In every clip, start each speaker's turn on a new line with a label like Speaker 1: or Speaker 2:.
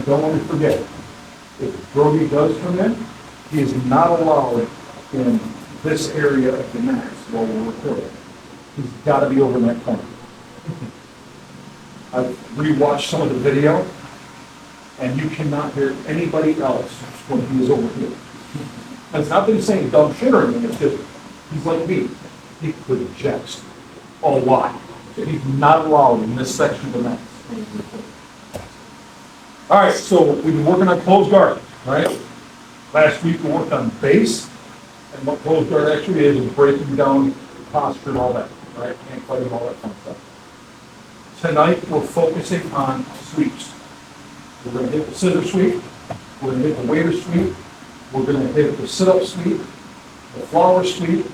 Speaker 1: And don't let me forget, if Brody does come in, he is not allowed in this area of the mats while we're recording. He's got to be over in that corner. I've rewatched some of the video, and you cannot hear anybody else when he is over here. And it's not that he's saying dumb shit or anything, it's just, he's like me. He projects a lot. So he's not allowed in this section of the mats. All right, so we've been working on closed guard, right? Last week we worked on base, and what closed guard actually is breaking down posture and all that, right? Hand fighting, all that kind of stuff. Tonight we're focusing on sweeps. We're going to hit the scissor sweep, we're going to hit the waiter sweep, we're going to hit the sit-up sweep, the flower sweep,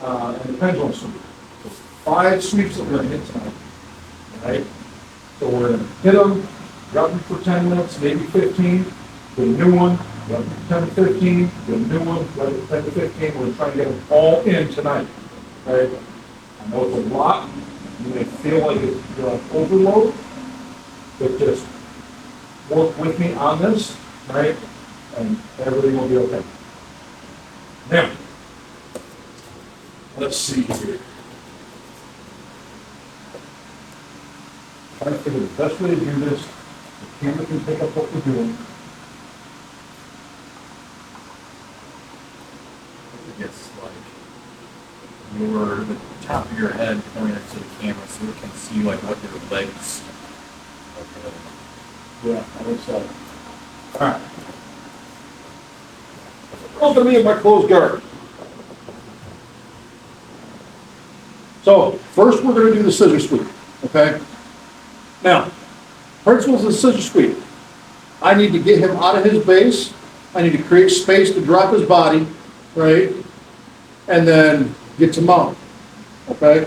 Speaker 1: and the pendulum sweep. So 5 sweeps that we're going to hit tonight, right? So we're going to hit them, drop them for 10 minutes, maybe 15, get a new one, drop them for 10 to 15, get a new one, drop it 10 to 15. We're trying to get them all in tonight, right? I know it's a lot. You may feel like you're on overload, but just work with me on this, right? And everything will be okay. Now, let's see here. Trying to figure the best way to do this. The camera can pick up what we're doing.
Speaker 2: It's like the top of your head pointed to the camera so we can see like what your legs are.
Speaker 1: Yeah, I think so. All right. Open me in my closed guard. So, first we're going to do the scissor sweep, okay? Now, principles of the scissor sweep. I need to get him out of his base. I need to create space to drop his body, right? And then get to mount, okay?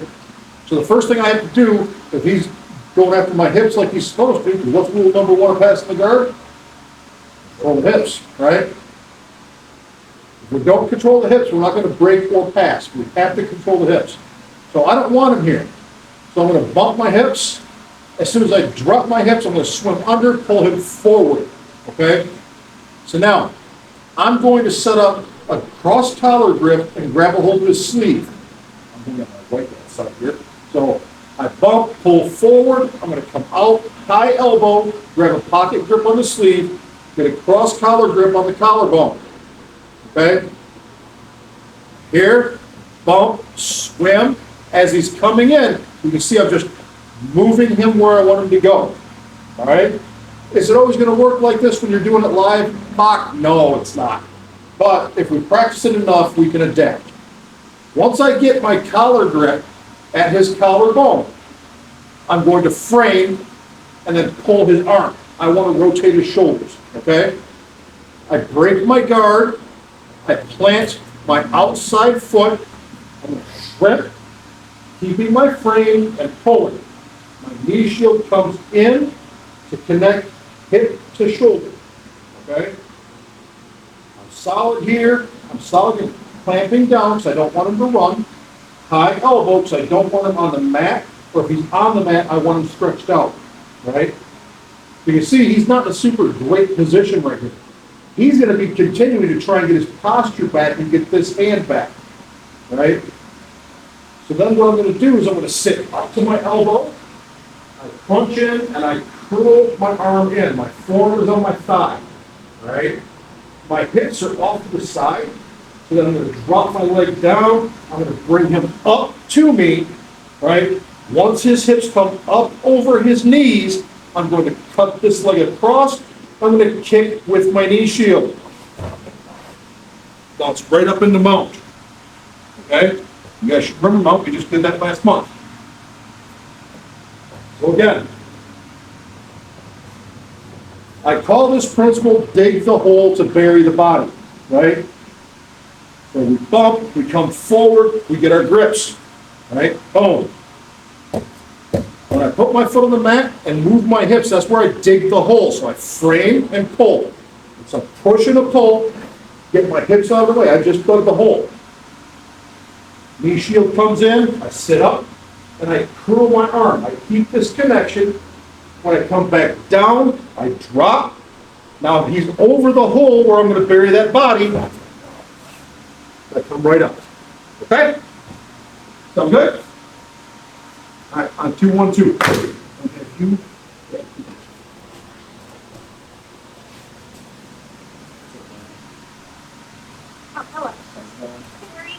Speaker 1: So the first thing I have to do, if he's going after my hips like he's supposed to, what's rule number 1 of passing the guard? Control the hips, right? If we don't control the hips, we're not going to break or pass. We have to control the hips. So I don't want him here. So I'm going to bump my hips. As soon as I drop my hips, I'm going to swim under, pull him forward, okay? So now, I'm going to set up a cross collar grip and grab a hold of his sleeve. I'm going to my right hand side here. So I bump, pull forward, I'm going to come out, high elbow, grab a pocket grip on the sleeve, get a cross collar grip on the collarbone, okay? Here, bump, swim. As he's coming in, you can see I'm just moving him where I want him to go, all right? Is it always going to work like this when you're doing it live, mock? No, it's not. But if we practice it enough, we can adapt. Once I get my collar grip at his collarbone, I'm going to frame and then pull his arm. I want to rotate his shoulders, okay? I break my guard. I plant my outside foot. I'm going to shrimp, keeping my frame and pulling. My knee shield comes in to connect hip to shoulder, okay? I'm solid here. I'm solid in clamping down because I don't want him to run. High elbow because I don't want him on the mat, or if he's on the mat, I want him stretched out, right? You can see he's not in a super great position right here. He's going to be continuing to try and get his posture back and get this hand back, right? So then what I'm going to do is I'm going to sit up to my elbow, I punch in, and I curl my arm in. My forearm is on my thigh, right? My hips are off to the side, so then I'm going to drop my leg down. I'm going to bring him up to me, right? Once his hips come up over his knees, I'm going to cut this leg across. I'm going to kick with my knee shield. Bounce right up into mount, okay? You guys should remember mount, we just did that last month. So again, I call this principle dig the hole to bury the body, right? So we bump, we come forward, we get our grips, right? Boom. When I put my foot on the mat and move my hips, that's where I dig the hole. So I frame and pull. It's a push and a pull, get my hips out of the way. I just dug the hole. Knee shield comes in, I sit up, and I curl my arm. I keep this connection, When I come back down, I drop. Now he's over the hole where I'm gonna bury that body. I come right up. Okay? Sound good? All right, on 2, 1, 2. Okay, you.
Speaker 3: Oh, hello. Harry.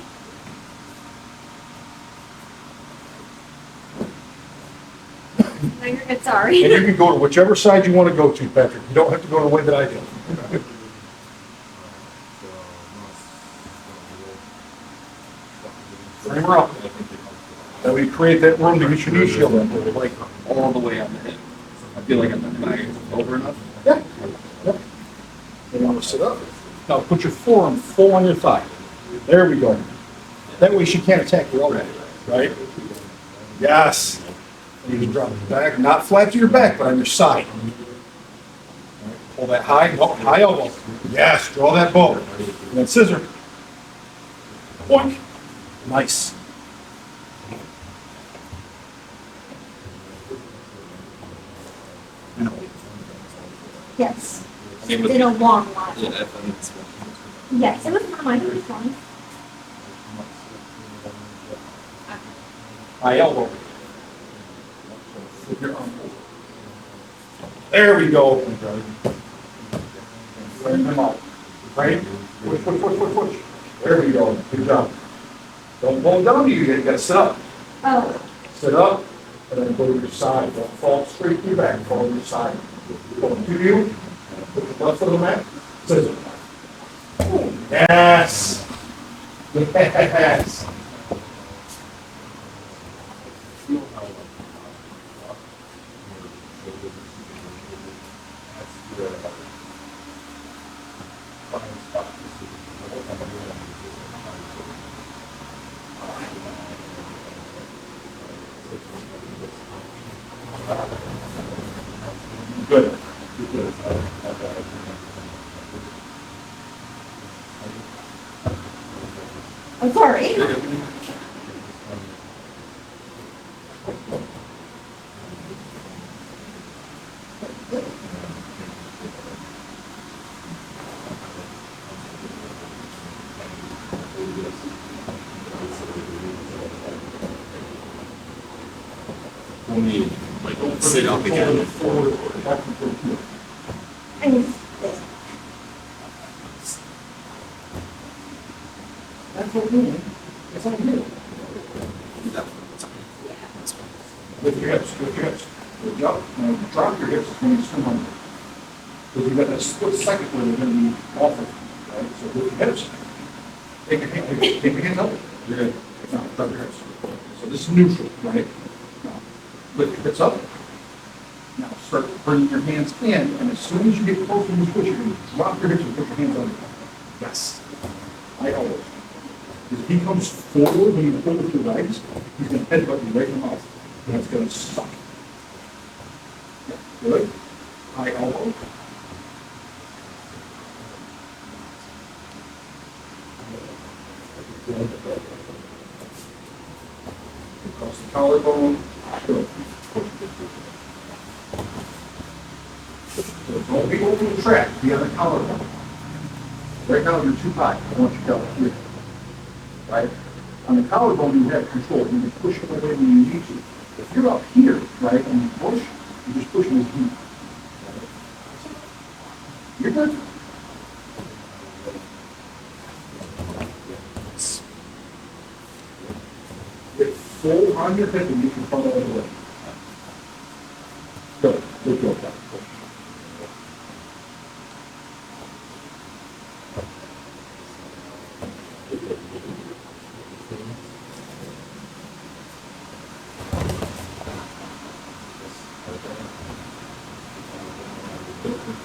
Speaker 3: No, you're good, sorry.
Speaker 1: And you can go to whichever side you want to go to, Patrick. You don't have to go the way that I did. Frame her up. That way you create that room to get your knee shield in.
Speaker 2: Like all the way on the hip. I feel like I'm not over enough.
Speaker 1: Yeah. Yep. You want to sit up? Now put your forearm full on your thigh. There we go. That way she can't attack your elbow, right? Yes. And you can drop it back, not flat to your back, but on your side. All right, pull that high, oh, high elbow. Yes, draw that bow. And then scissor. Boink. Nice.
Speaker 3: Yes.
Speaker 2: It
Speaker 3: It's
Speaker 2: was-
Speaker 3: been a long while.
Speaker 2: Yeah, I think it's.
Speaker 3: Yes, it was fun. It was fun.
Speaker 1: High elbow. Flip your arm over. There we go. Bring them out. Right? Push, push, push, push, push. There we go. Good job. Don't pull it down to you. You gotta sit up.
Speaker 3: Oh,
Speaker 1: Sit up, and then go to your side. Don't fall straight to your back. Fall to your side. Go to you. Put the left foot on the mat. Scissor. Yes. Yes. Good. Good.
Speaker 3: I'm sorry.
Speaker 2: We'll need, like, sit up again.
Speaker 3: I mean, this.
Speaker 1: That's what we mean. It's on you. Lift your hips, lift your hips. Good job. Now drop your hips when you swim under. Because you've got that split second where they're going to be off of you, right? So lift your hips. Take your hands up. You're good. Now drop your hips. So this is neutral, right? Now lift your hips up. Now start bringing your hands in, and as soon as you get close to this push, you're going to drop your hips and put your hands under. Yes. I always. If he comes forward when you pull with your legs, he's going to headbutt you right in the mouth. And it's going to suck. Yeah, good. High elbow. Across the collarbone. Good. So don't be over the track. Be on the collarbone. Right now you're too high. I want you to go here. Right? On the collarbone, you have control. You can push it away when you need to. If you're up here, right, and you push, you just push with heat. You're good. Get full on your hip and you can follow it away. Good. Good job.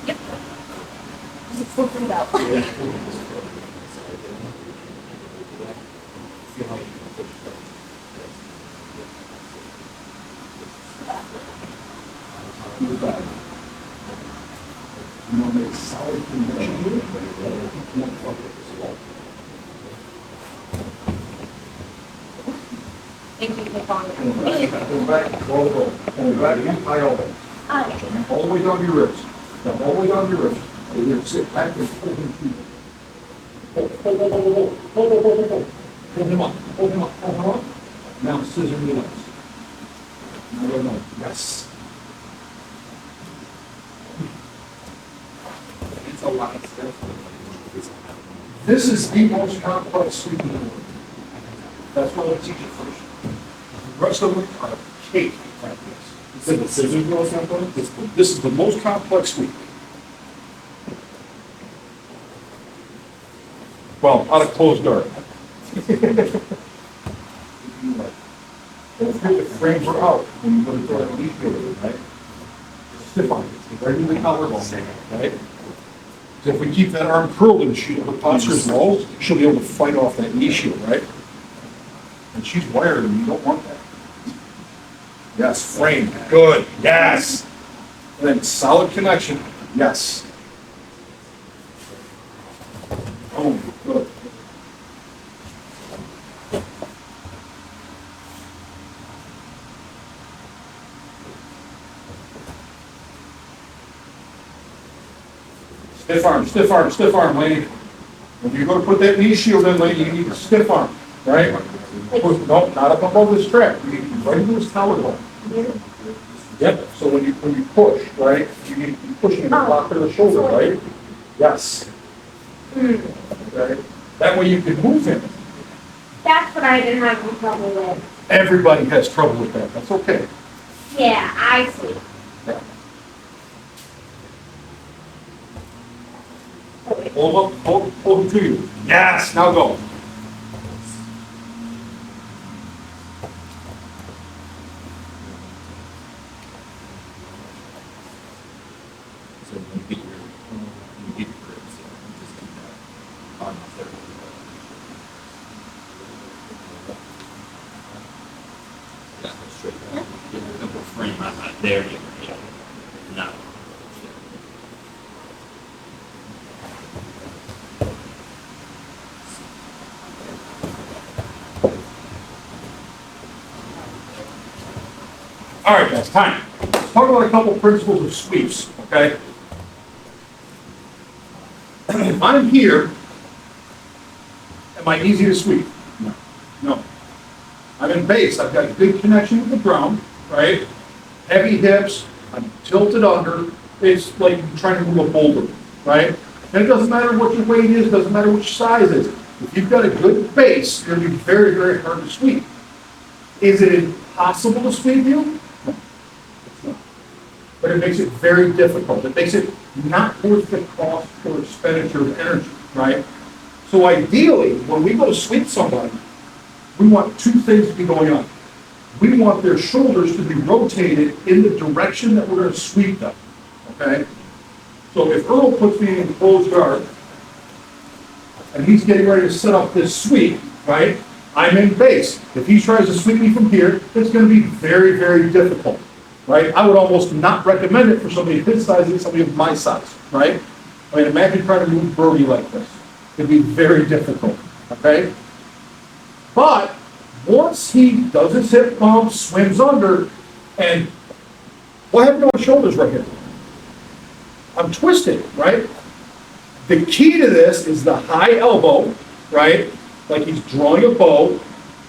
Speaker 3: Yep. Just flip it out.
Speaker 1: Move back. You want to make solid connection here, but you can't fuck with this wall.
Speaker 3: Thank you for calling
Speaker 1: Go
Speaker 3: me.
Speaker 1: back, go back, roll the ball. Go back, again, high elbow.
Speaker 3: Okay.
Speaker 1: All the way down to your ribs. Now, all the way down to your ribs. And you're gonna sit back and pull him through. Hold. Pull him up, pull him up, pull him up. Now scissor your legs. No. Yes.
Speaker 2: It's a lot of stuff.
Speaker 1: This is the most complex sweep in the world. That's what I'll teach you first. The rest of them are cake like this.
Speaker 2: So the scissors roll something?
Speaker 1: This is the most complex sweep. Well, out of closed guard. Don't forget the frames are out when you go to throw that leaf fielder, right? Stiff arm, right in the collarbone, right? So if we keep that arm curled and her posture is low, she'll be able to fight off that knee shield, right? And she's wired and you don't want that. Yes, frame, good, yes. And then solid connection, yes. Oh, good. Stiff arm, lady. If you're gonna put that knee shield in, lady, you need a stiff arm, right? No, not up above the strap, you need to be right into his collarbone. Yep, so when you push, right, you need to be pushing the block of the shoulder, right? Yes. Okay, that way you can move him.
Speaker 3: That's what I've been having trouble with.
Speaker 1: Everybody has trouble with that, that's okay.
Speaker 3: Yeah, I see.
Speaker 1: Yeah. Hold up, hold him to you. Yes, now go.
Speaker 2: So you get your ribs, just keep that on there. Yeah, go straight. Get a couple frame, I'm not there yet. No.
Speaker 1: All right, guys, time. Let's talk about a couple principles of sweeps, okay? If I'm here, am I easy to sweep? No. No. I'm in base, I've got a good connection with the ground, right? Heavy hips, I'm tilted under, it's like trying to move a boulder, right? And it doesn't matter what your weight is, doesn't matter which size it is. If you've got a good base, you're gonna be very, very hard to sweep. Is it impossible to sweep you? No. It's not. But it makes it very difficult. It makes it not worth the cost or expenditure of energy, right? So ideally, when we go to sweep somebody, we want two things to be going on. We want their shoulders to be rotated in the direction that we're going to sweep them, okay? So if Earl puts me in closed guard, and he's getting ready to set up this sweep, right? I'm in base. If he tries to sweep me from here, it's going to be very, very difficult, right? I would almost not recommend it for somebody of his size and somebody of my size, right? I mean, imagine trying to move Brody like this. It'd be very difficult, okay? But once he does his hip pump, swims under, and what happened to my shoulders right here? I'm twisted, right? The key to this is the high elbow, right? Like he's drawing a bow.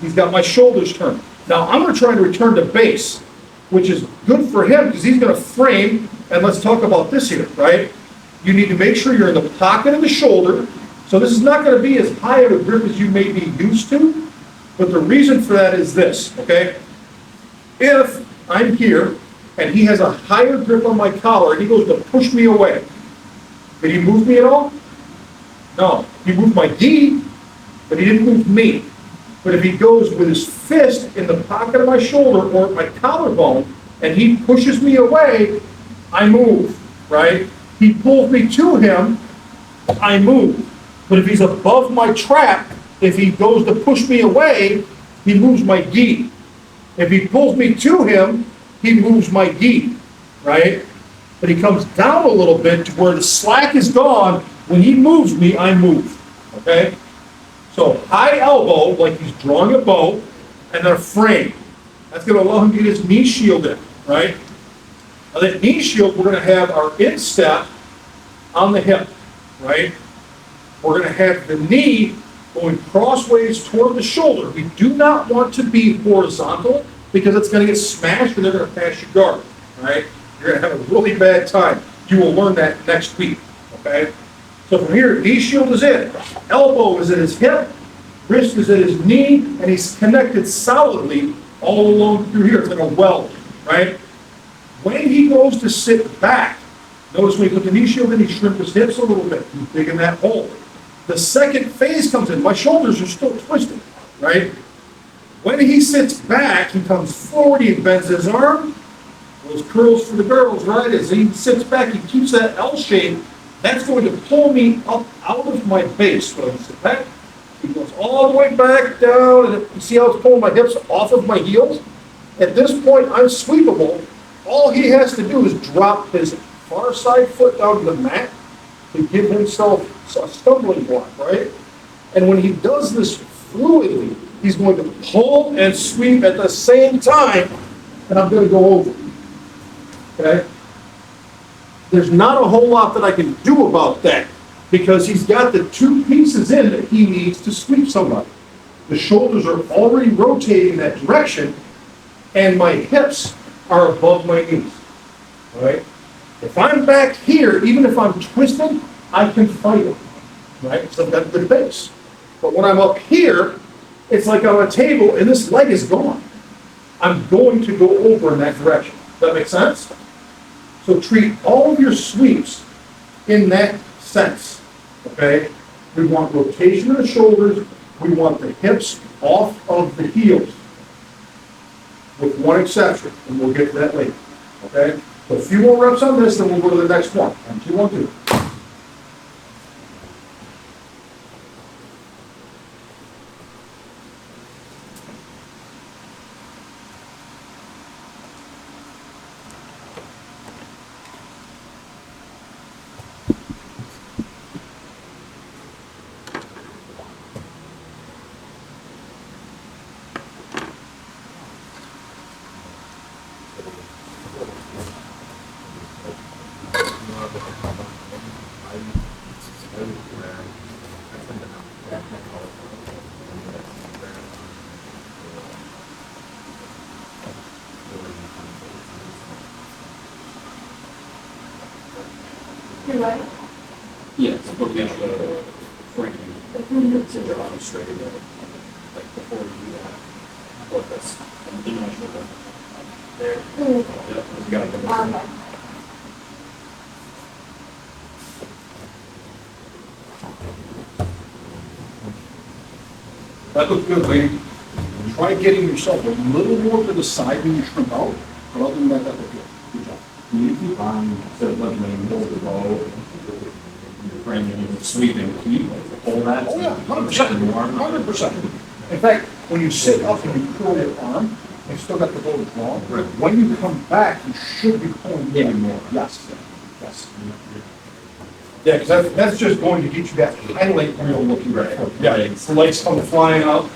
Speaker 1: He's got my shoulders turned. Now I'm going to try to return to base, which is good for him because he's going to frame. And let's talk about this here, right? You need to make sure you're in the pocket of the shoulder. So this is not going to be as high of a grip as you may be used to. But the reason for that is this, okay? If I'm here and he has a higher grip on my collar and he goes to push me away, did he move me at all? No. He moved my gi, but he didn't move me. But if he goes with his fist in the pocket of my shoulder or my collarbone and he pushes me away, I move, right? He pulls me to him, I move. But if he's above my trap, if he goes to push me away, he moves my gi. If he pulls me to him, he moves my gi, right? But he comes down a little bit to where the slack is gone. When he moves me, I move, okay? So high elbow, like he's drawing a bow, and then a frame. That's gonna allow him to get his knee shielded, right? Now that knee shield, we're gonna have our instep on the hip, right? We're gonna have the knee going crossways toward the shoulder. We do not want to be horizontal because it's gonna get smashed and they're gonna pass your guard, right? You're gonna have a really bad time. You will learn that next week, okay? So from here, knee shield is in, elbow is at his hip, wrist is at his knee, and he's connected solidly all along through here. It's like a weld, right? When he goes to sit back, notice when he put the knee shield in, he shrimp his hips a little bit, he's digging that hole. The second phase comes in, my shoulders are still twisted, right? When he sits back, he comes forward, he bends his arm, those curls for the girls, right? As he sits back, he keeps that L shape. That's going to pull me up out of my base. When I sit back, he goes all the way back down, and you see how it's pulling my hips off of my heels? At this point, I'm sweepable. All he has to do is drop his far side foot down to the mat to give himself a stumbling block, right? And when he does this fluidly, he's going to pull and sweep at the same time, and I'm going to go over. Okay? There's not a whole lot that I can do about that because he's got the two pieces in that he needs to sweep somebody. The shoulders are already rotating that direction, and my hips are above my knees. All right? If I'm back here, even if I'm twisted, I can fight it. Right? So I've got good base. But when I'm up here, it's like on a table and this leg is gone. I'm going to go over in that direction. Does that make sense? So treat all of your sweeps in that sense, okay? We want rotation of the shoulders, we want the hips off of the heels, with one exception, and we'll get to that later, okay? So a few more reps on this, then we'll go to the next one. 1, 2, 1, 2.
Speaker 3: You're right.
Speaker 2: Yes, but we have the framing, so they're on straight, like before you do that, like this, and then I should go there. Yep, you gotta go.
Speaker 3: Okay.
Speaker 1: That looks good, lady. Try getting yourself a little more to the side when you shrimp out, but other than that, that looks good. Good job.
Speaker 2: You keep on, instead of letting them hold the bow, you're framing and sweeping, can you hold that?
Speaker 1: Oh, yeah, 100%. 100%. In fact, when you sit up and you curl your arm, you still got the bow long.
Speaker 2: Right.
Speaker 1: When you come back, you should be pulling even more. Yes, yes. Yeah, because that's just going to get you that highlight reel looking right. Yeah, the lights come flying out.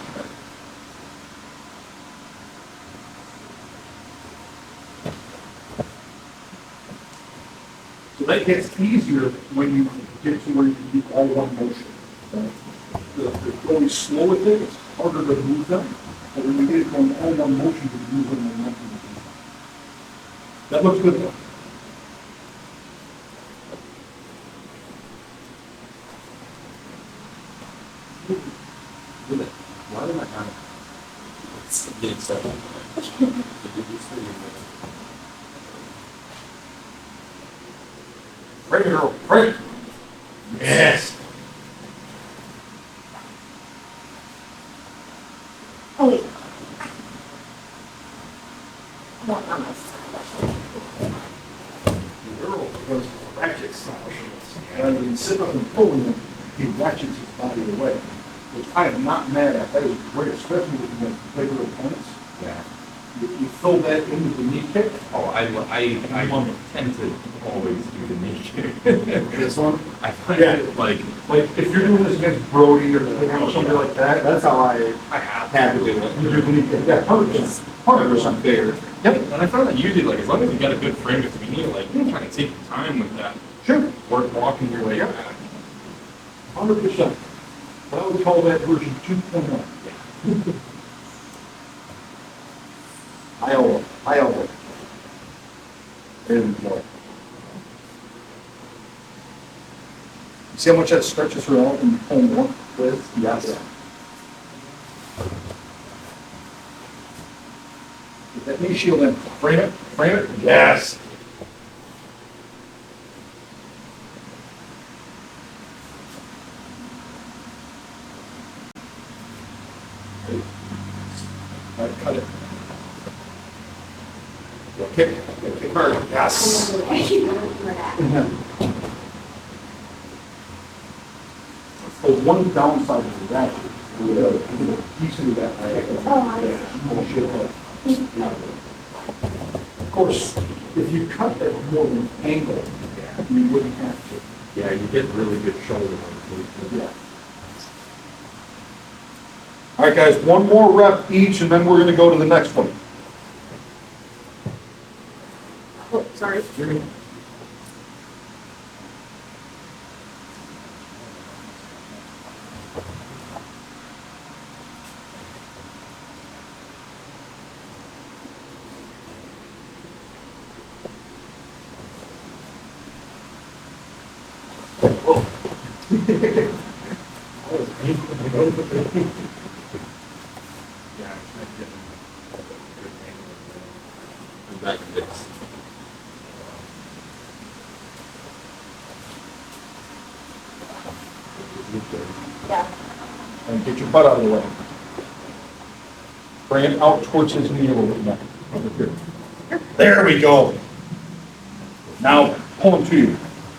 Speaker 1: So that gets easier when you get to where you can do all one motion. The going slow with it, it's harder to move them, but when you get it going all one motion, you can move them momentum. That looks good though.
Speaker 2: Why did I have it's getting stuck on?
Speaker 1: Right, girl, right. Yes.
Speaker 3: Oh, wait. I want on my side.
Speaker 1: The girl was ratchet style. Rather than sit up and pulling him, he ratchets his body away. Which I am not mad at. That is great, especially with the bigger opponents.
Speaker 2: Yeah.
Speaker 1: You fill that in with the knee kick.
Speaker 2: Oh, I tend to always do the knee kick.
Speaker 1: This one?
Speaker 2: I find
Speaker 1: Yeah.
Speaker 2: it like,
Speaker 1: Like, if you're doing this against Brody or somebody like that, that's how I
Speaker 2: I have had to do it.
Speaker 1: You do believe that, yeah, 100%, 100%.
Speaker 2: There.
Speaker 1: Yep.
Speaker 2: And I found that usually, like, as long as you got a good frame at the beginning, like, you can kind of take your time with that,
Speaker 1: Sure,
Speaker 2: walking your way
Speaker 1: Yeah.
Speaker 2: back.
Speaker 1: 100%. I would call that version 2.0. Iowa. There we go. See how much that stretches her out in home work with? Yes. Get that knee shield in. Frame it. Yes. All right, cut it. Kick hard. Yes. So one downside of that, you see that, of course, if you cut at more than an angle, you wouldn't have to.
Speaker 2: Yeah, you get really good shoulder on
Speaker 1: Yeah. All right, guys, one more rep each, and then we're gonna go to the next one.
Speaker 3: Oh, sorry.
Speaker 2: Yeah, I tried getting a good angle and back fix.
Speaker 3: Yeah.
Speaker 1: And get your butt out of the way. Bring it out towards his knee a little bit more. Over here. There we go. Now, pull him to you.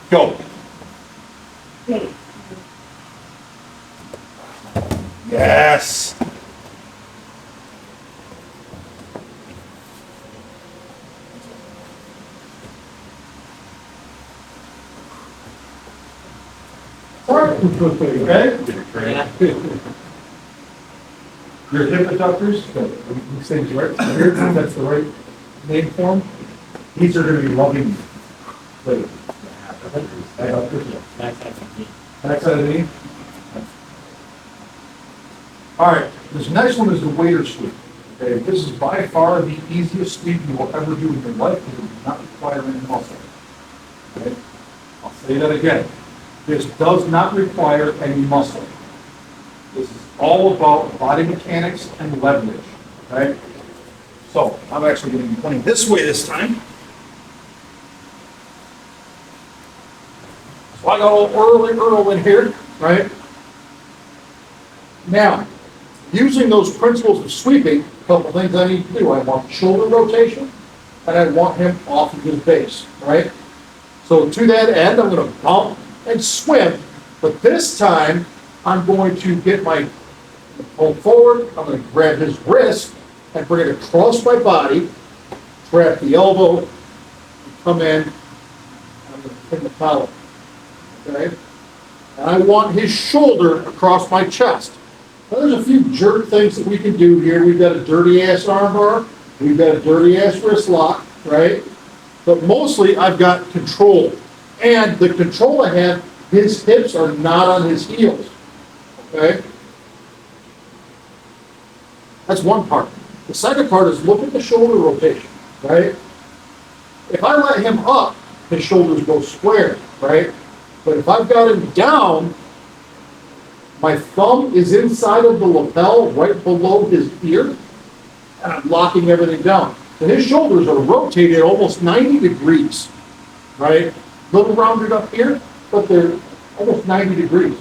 Speaker 1: Go.
Speaker 3: Wait.
Speaker 1: Yes. Okay? Your hip adductors, these things right here, that's the right name for them. These are going to be loving. Wait. Adductors. Back side of the knee. All right, this next one is the waiter sweep. Okay, this is by far the easiest sweep you will ever do in your life because it does not require any muscle. Okay, I'll say that again. This does not require any muscle. This is all about body mechanics and leverage. Okay, so I'm actually going to be pointing this way this time. So I got a little Earl in here, right? Now, using those principles of sweeping, a couple things I need to do. I want shoulder rotation, and I want him off of his base, right? So to that end, I'm going to bump and swim, but this time I'm going to get my pull forward. I'm going to grab his wrist and bring it across my body, trap the elbow, and come in. And I'm going to pin the collar, okay? And I want his shoulder across my chest. Now, there's a few jerk things that we can do here. We've got a dirty ass armbar. We've got a dirty ass wrist lock, right? But mostly I've got control. And the control I have, his hips are not on his heels, okay? That's one part. The second part is look at the shoulder rotation, right? If I let him up, his shoulders go square, right? But if I've got him down, my thumb is inside of the lapel right below his ear, and I'm locking everything down. So his shoulders are rotated almost 90 degrees, right? A little rounded up here, but they're almost 90 degrees.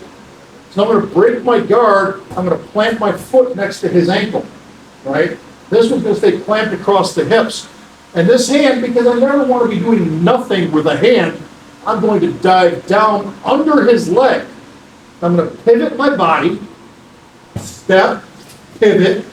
Speaker 1: So I'm going to break my guard. I'm going to plant my foot next to his ankle, right? This one's going to stay clamped across the hips. And this hand, because I never want to be doing nothing with a hand, I'm going to dive down under his leg. I'm going to pivot my body, step, pivot,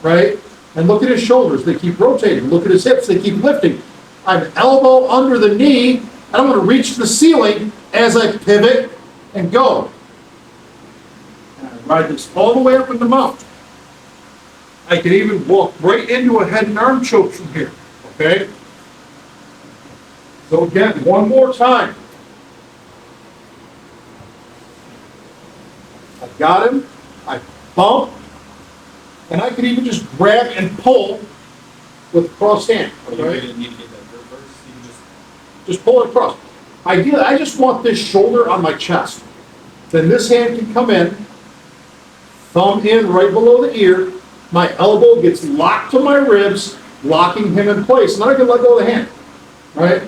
Speaker 1: right? And look at his shoulders, they keep rotating. Look at his hips, they keep lifting. I'm elbow under the knee, and I'm going to reach the ceiling as I pivot and go. And I Ride this all the way up in the mount. I can even walk right into a head and arm choke from here, okay? So again, one more time. I got him, I bump, and I could even just grab and pull with crossed hand,
Speaker 2: Or you
Speaker 1: okay?
Speaker 2: didn't need to get that reverse, you can
Speaker 1: Just pull it across. Ideally, I just want this shoulder on my chest. Then this hand can come in, thumb in right below the ear, my elbow gets locked to my ribs, locking him in place, and then I can let go of the hand, right?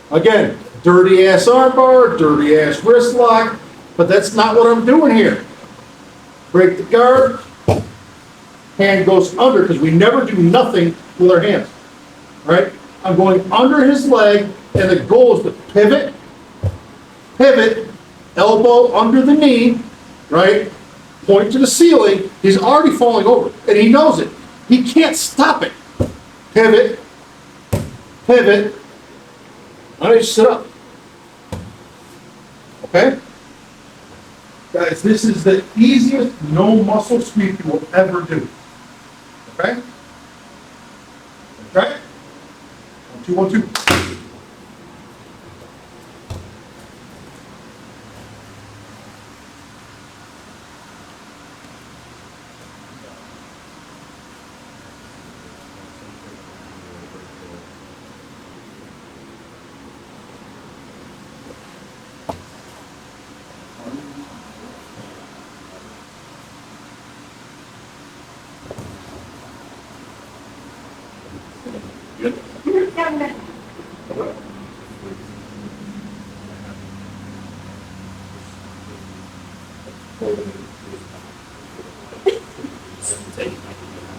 Speaker 1: Again, dirty ass arm bar, dirty ass wrist lock, but that's not what I'm doing here. Break the guard, hand goes under, because we never do nothing with our hands, right? I'm going under his leg, and the goal is to pivot, elbow under the knee, right? Point to the ceiling. He's already falling over, and he knows it. He can't stop it. Pivot. Now you sit up. Okay? Guys, this is the easiest no muscle sweep you will ever do. Okay? Okay? 1, 2, 1, 2.
Speaker 2: Good.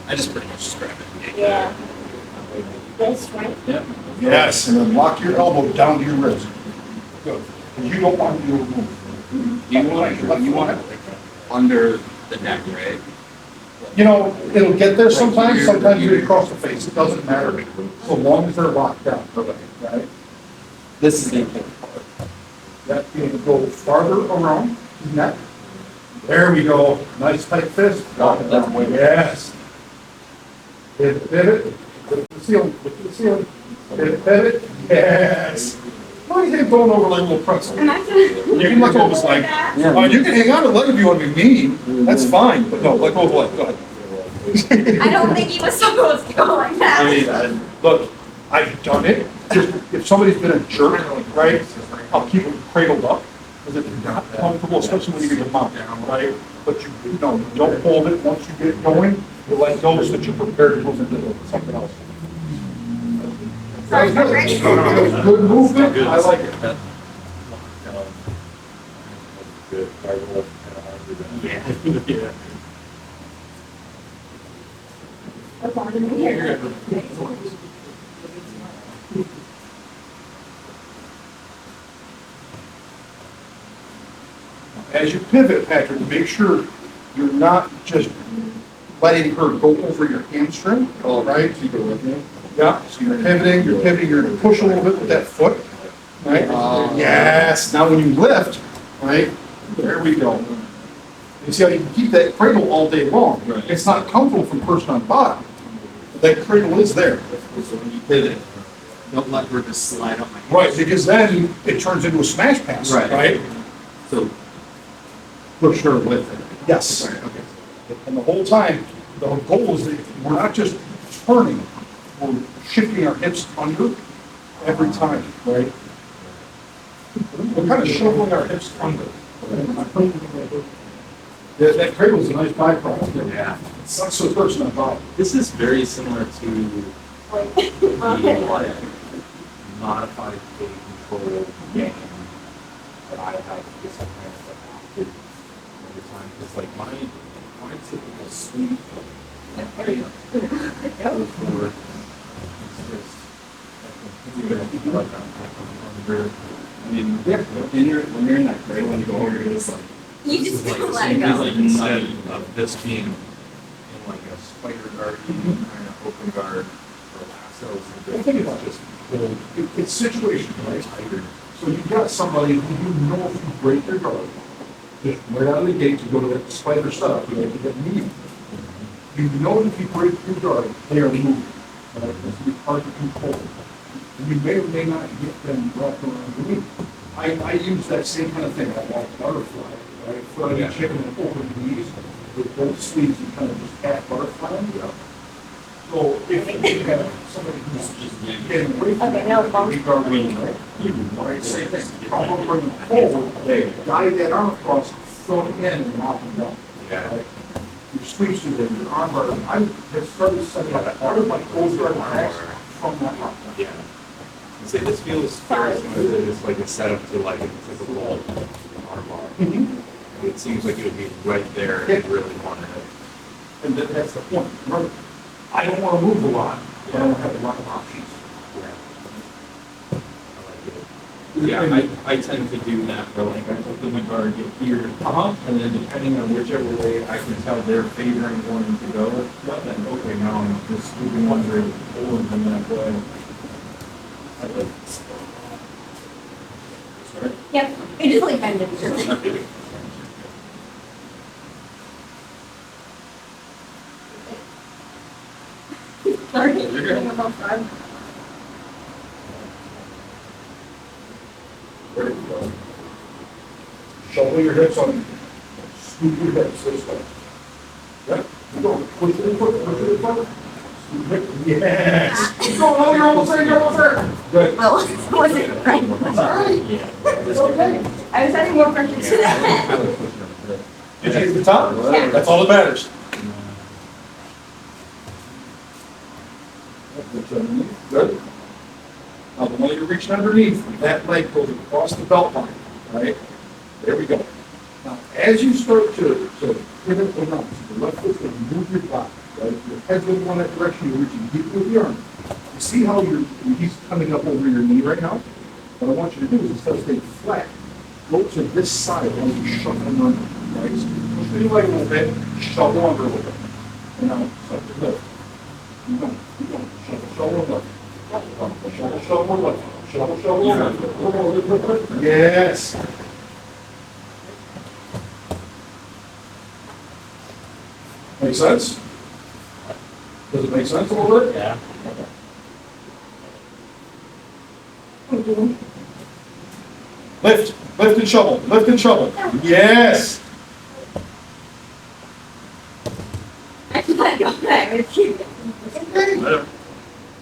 Speaker 2: I just pretty much just grab it.
Speaker 3: Yeah. This, right?
Speaker 2: Yep.
Speaker 1: Yes, and then lock your elbow down to your wrist. Good. And you don't want to move.
Speaker 2: You want it under the neck, right?
Speaker 1: You know, it'll get there sometimes you get across the face, it doesn't matter, so long as they're locked down, right?
Speaker 2: This is the important part.
Speaker 1: That you can go farther around the neck. There we go, nice tight fist.
Speaker 2: That's way better.
Speaker 1: Yes. Pivot, look to the ceiling, pivot, yes. Why do you think going over like a little pretzel?
Speaker 3: And I can.
Speaker 1: You can let go of his leg. You can hang on to the leg if you want to be mean, that's fine, but no, let go of the leg, go ahead.
Speaker 3: I don't think he was supposed to go like that.
Speaker 1: Look, I've done it. Just if somebody's been a jerk, right, I'll keep them cradled up because it's not comfortable, especially when you get your mount down, right? But you don't hold it. Once you get it going, you let go so that you're prepared to move into something else.
Speaker 3: Sorry, I'm ready.
Speaker 1: Good movement. I like it.
Speaker 2: Yeah.
Speaker 3: That's all in here.
Speaker 1: As you pivot, Patrick, make sure you're not just letting her go over your hamstring, all right? Keep it with me. Yeah, so you're pivoting, you're gonna push a little bit with that foot, right? Yes, now when you lift, right, there we go. You see how you can keep that cradle all day long.
Speaker 2: Right.
Speaker 1: It's not comfortable for the person on bottom, but that cradle is there.
Speaker 2: So when you pivot, don't let her just slide up my hand.
Speaker 1: Right, because then it turns into a smash pass,
Speaker 2: Right.
Speaker 1: right?
Speaker 2: So push her with it.
Speaker 1: Yes.
Speaker 2: Sorry, okay.
Speaker 1: And the whole time, the goal is that we're not just turning, we're shifting our hips under every time, right? We're kind of shoveling our hips under. Yeah, that cradle's a nice byproduct.
Speaker 2: Yeah.
Speaker 1: It sucks to the person on bottom.
Speaker 2: This is very similar to the modified gait control game that I have with some parents that have to every time. It's like my typical sweep goes forward. I mean, when you're in that cradle and you go over, it's like,
Speaker 3: You just
Speaker 2: like,
Speaker 3: let it
Speaker 2: it's
Speaker 3: go.
Speaker 2: like instead of this being in like a spider guard, kind of open guard or lasso,
Speaker 1: Well, think about
Speaker 2: it's just
Speaker 1: It's situational, right?
Speaker 2: tighter.
Speaker 1: So you've got somebody who you know if you break their guard, just right out of the gate to go to that spider setup, you know, to get moving. You know that if you break your guard, they are moving. It's hard to control. And you may or may not get them wrapped around the knee. I use that same kind of thing, I like butterfly, right? Flying a chicken and open knees with both sleeves and kind of just half butterfly them, you know? So if you have somebody who's just getting away from
Speaker 3: Okay, no,
Speaker 1: that,
Speaker 3: bump.
Speaker 1: we guard them, right? Same thing. I'll bring them forward, guide that arm across, throw it in and knock them down.
Speaker 2: Yeah.
Speaker 1: Right? Your sweeps are there, your arm bar. I have started setting up part of my close guard attacks from that arm.
Speaker 2: Yeah. See, this feels very similar to just like a setup to like a typical armbar. It seems like it would be right there if you really wanted it.
Speaker 1: And that's the point. Remember, I don't want to move a lot, but I don't have a lot of options.
Speaker 2: Yeah, I tend to do that for like, I put my guard get here, and then depending on whichever way I can tell they're favoring wanting to go, then okay, now I'm just moving under it, pulling them that way. I like this. Sorry?
Speaker 3: Yep, I just like bend it. Sorry.
Speaker 2: You're good.
Speaker 1: There you go. Shovel your hips on, scoop your hips this way. Yep, you go, push it in front, push it in front. Scoop it. Yes. Keep going, oh, you're almost there, you're almost there. Good.
Speaker 3: Well, it wasn't right.
Speaker 1: It's okay.
Speaker 3: I was adding more pressure to that.
Speaker 1: Did you get to the top?
Speaker 3: Yeah.
Speaker 1: That's all that matters. Good. Now, the one you're reaching underneath, that leg goes across the belt line, right? There we go. Now, as you start to pivot around, so the left foot's going to move your body, right? Your head's going to go in that direction, you're reaching deep with the arm. You see how he's coming up over your knee right now? What I want you to do is instead of staying flat, go to this side while you're shuffling under, right? So push your leg a little bit, shuffle under a little bit. And now, start to lift. Keep going, shuffle, shuffle, left. Shovel, shovel, left. Shovel, shovel, left. Yes. Make sense? Does it make sense a little bit?
Speaker 2: Yeah.
Speaker 1: Lift and shovel, lift and shovel. Yes.
Speaker 3: I can't go back. It's cute.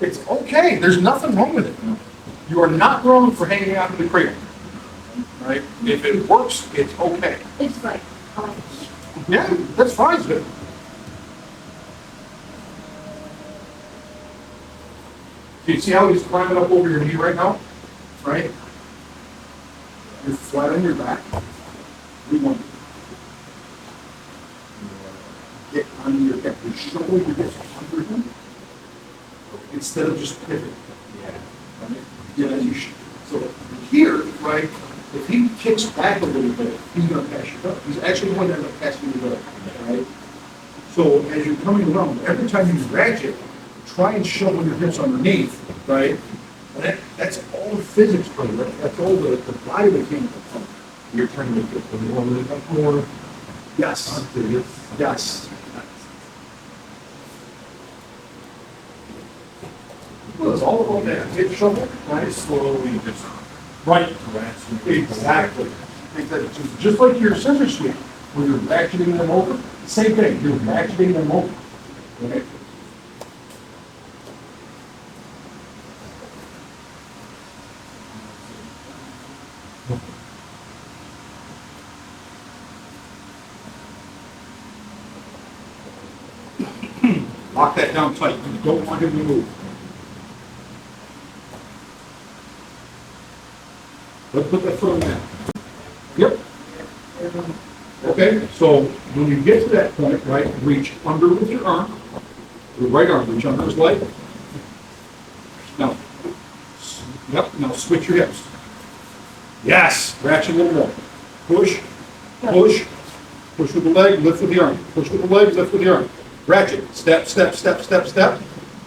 Speaker 1: It's okay. There's nothing wrong with it. You are not wrong for hanging out in the cradle. Right? If it works, it's okay.
Speaker 3: It's like,
Speaker 1: Yeah, that's fine. Good. Do you see how he's climbing up over your knee right now? Right? You're flat on your back. We want to get under your hip. You're showing your hips under him instead of just pivoting. Right? Yeah, so here, right, if he kicks back a little bit, he's going to pass you up. He's actually going to end up passing you up. Right? So as you're coming around, every time you ratchet, try and shovel your hips underneath, right? And that's all the physics part of it. That's all the biomechanical part. You're trying to make it more. Yes. Yes. Well, it's all about that hip shovel, right? Slowly just. Right. Exactly. Just like your scissor sweep, where you're ratcheting them over, same thing, you're ratcheting them over. Okay? Lock that down tight. You don't want him to move. Let's put that foot on that. Yep. Okay, so when you get to that point, right, reach under with your arm, your right arm, reach under his leg. Now, yep, now switch your hips. Yes, ratchet a little more. Push, push, push with the leg, lift with the arm. Push with the leg, lift with the arm. Ratchet, step, step, step, step, step.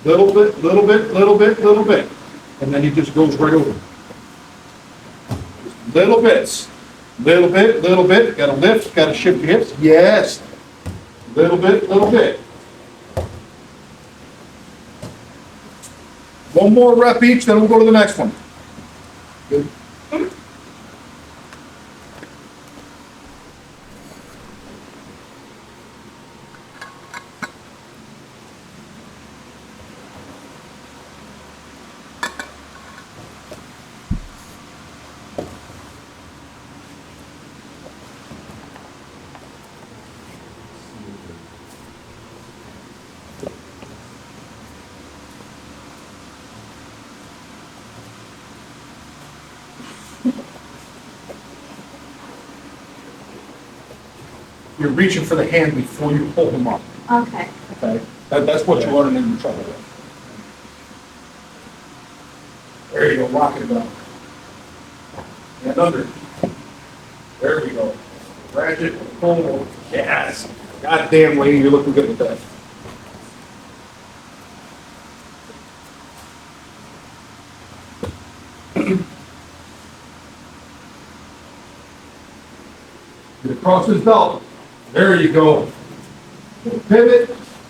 Speaker 1: Little bit, little bit, little bit, little bit. And then he just goes right over. Little bits. Little bit, gotta lift, gotta shift your hips, yes. Little bit. One more rep each, then we'll go to the next one. Good. You're reaching for the hand before you pull him up,
Speaker 3: Okay.
Speaker 1: okay? That's what you're learning in your trouble with. There you go, lock it down. And under. There we go. Ratchet, pull, yes. God damn, Wayne, you're looking good with that. Get across his belt. There you go. Pivot,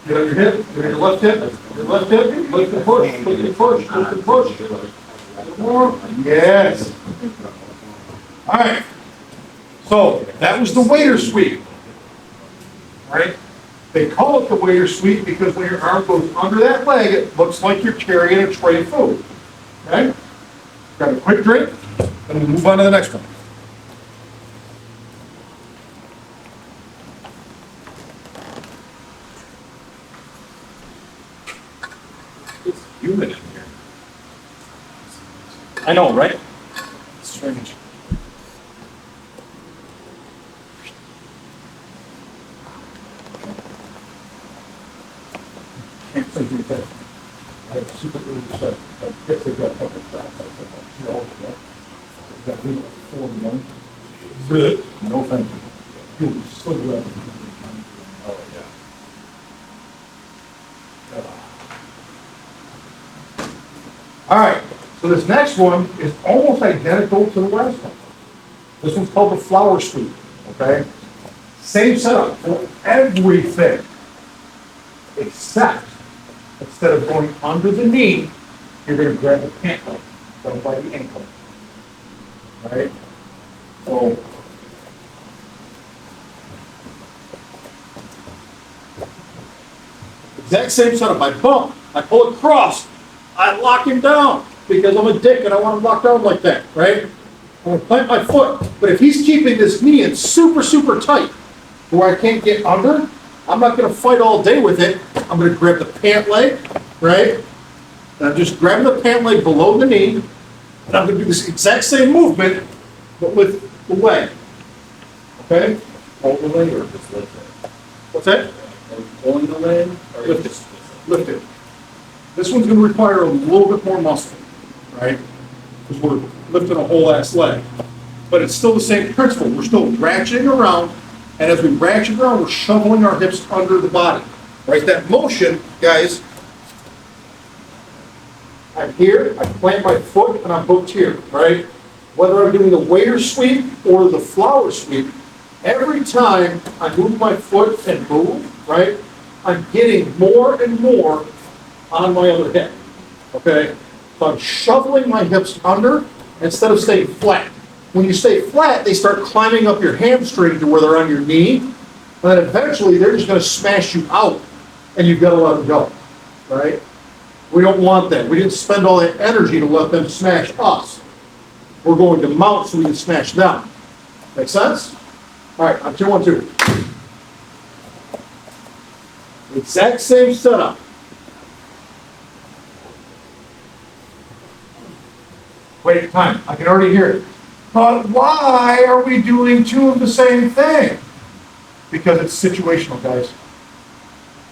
Speaker 1: get on your hip, get on your left hip, lift and push, lift and push, lift and push. A little more, yes. All right, so that was the waiter sweep, right? They call it the waiter sweep because when your arm goes under that leg, it looks like you're carrying a tray of food, okay? Grab a quick drink, and we'll move on to the next one.
Speaker 2: It's humid in here.
Speaker 1: I know, right? Strange. Can't think of that. I have super early set. I guess they got public shots. You know, that we 41. Good. No, thank you. You'll be so glad.
Speaker 2: Oh, yeah.
Speaker 1: All right, so this next one is almost identical to the last one. This one's called the flower sweep, okay? Same setup for everything, except instead of going under the knee, you're gonna grab the pant leg, down by the ankle. All right? So, exact same setup, I bump, I pull across, I lock him down, because I'm a dick and I want him locked down like that, right? I'm gonna plant my foot, but if he's keeping this knee in super, super tight, where I can't get under, I'm not gonna fight all day with it. I'm gonna grab the pant leg, right? And I'm just grabbing the pant leg below the knee, and I'm gonna do this exact same movement, but with the leg. Okay?
Speaker 2: Hold the leg or just lift it?
Speaker 1: What's that?
Speaker 2: Are you pulling the leg or
Speaker 1: Lift it.
Speaker 2: just
Speaker 1: Lift it. This one's gonna require a little bit more muscle, right? Because we're lifting a whole ass leg. But it's still the same principle. We're still ratcheting around, and as we ratchet around, we're shoveling our hips under the body. Right? That motion, guys, I'm here, I plant my foot, and I'm hooked here, right? Whether I'm doing the waiter sweep or the flower sweep, every time I move my foot and move, right, I'm getting more and more on my other hip, okay? So I'm shoveling my hips under instead of staying flat. When you stay flat, they start climbing up your hamstring to where they're on your knee, and then eventually they're just gonna smash you out, and you've gotta let them go, right? We don't want that. We didn't spend all that energy to let them smash us. We're going to mount so we can smash them. Make sense? All right, on 2, 1, 2. Exact same setup. Wait, time. I can already hear it. But why are we doing 2 of the same thing? Because it's situational, guys.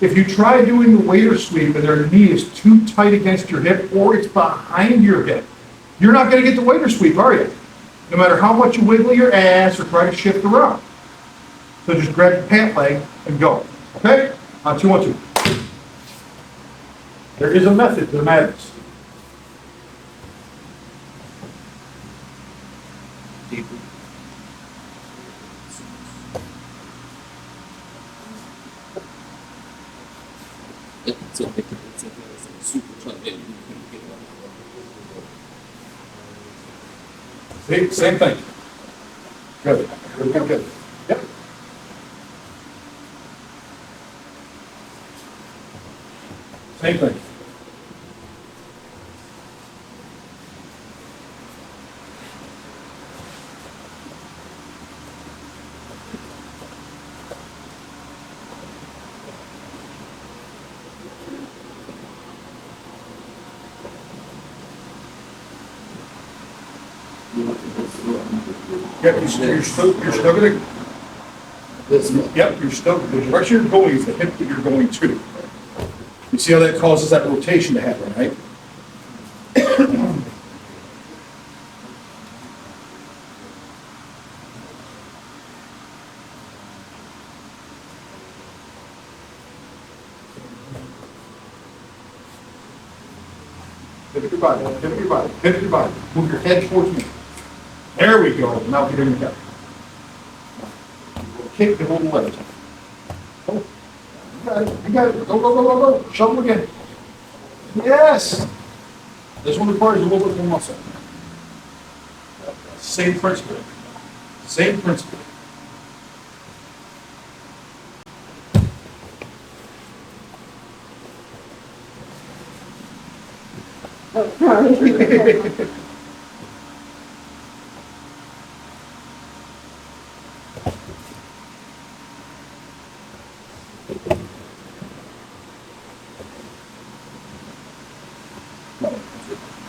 Speaker 1: If you try doing the waiter sweep and their knee is too tight against your hip or it's behind your hip, you're not going to get the waiter sweep, are you? No matter how much you wiggle your ass or try to shift around. So just grab the pant leg and go. Okay? On 2, 1, 2. There is a method to the madness.
Speaker 2: deeper? It's like it's like super plugged in. You couldn't get it.
Speaker 1: Same thing. Good, good, good, good. Yep. Same thing. Yep, you're still gonna, yep, you're still, the direction you're going is the hip that you're going to. You see how that causes that rotation to happen, right? Pivot your body, pivot your body, pivot your body. Move your head towards me. There we go. Now get in the hip. Kick the whole leg. Oh, you got it. You got it. Go, go, go, go, go. Shove them again. Yes. This one requires a little bit more muscle. Same principle. Same principle.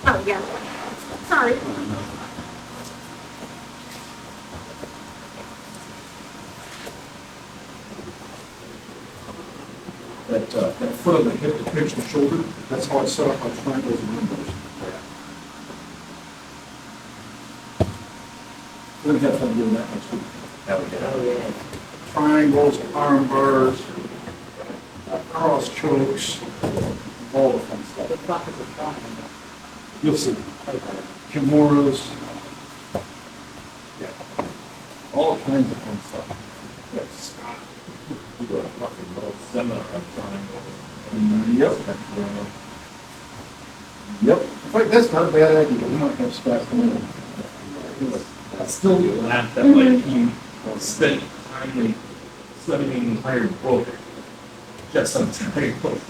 Speaker 3: Oh, yeah. Sorry.
Speaker 1: That foot on the hip to pinch the shoulder, that's how I set up my triangles and windows. We're gonna have fun doing that next week. Triangles, arm bars, cross chokes, all the fun stuff. You'll see. Kimuras. Yeah. All kinds of fun stuff. Yes.
Speaker 2: You got a fucking little seminar on triangle.
Speaker 1: Yep. Yep. In fact, that's not a bad idea. We might have staff come in.
Speaker 2: I still laugh that like he spent time like studying an entire book just on triangles.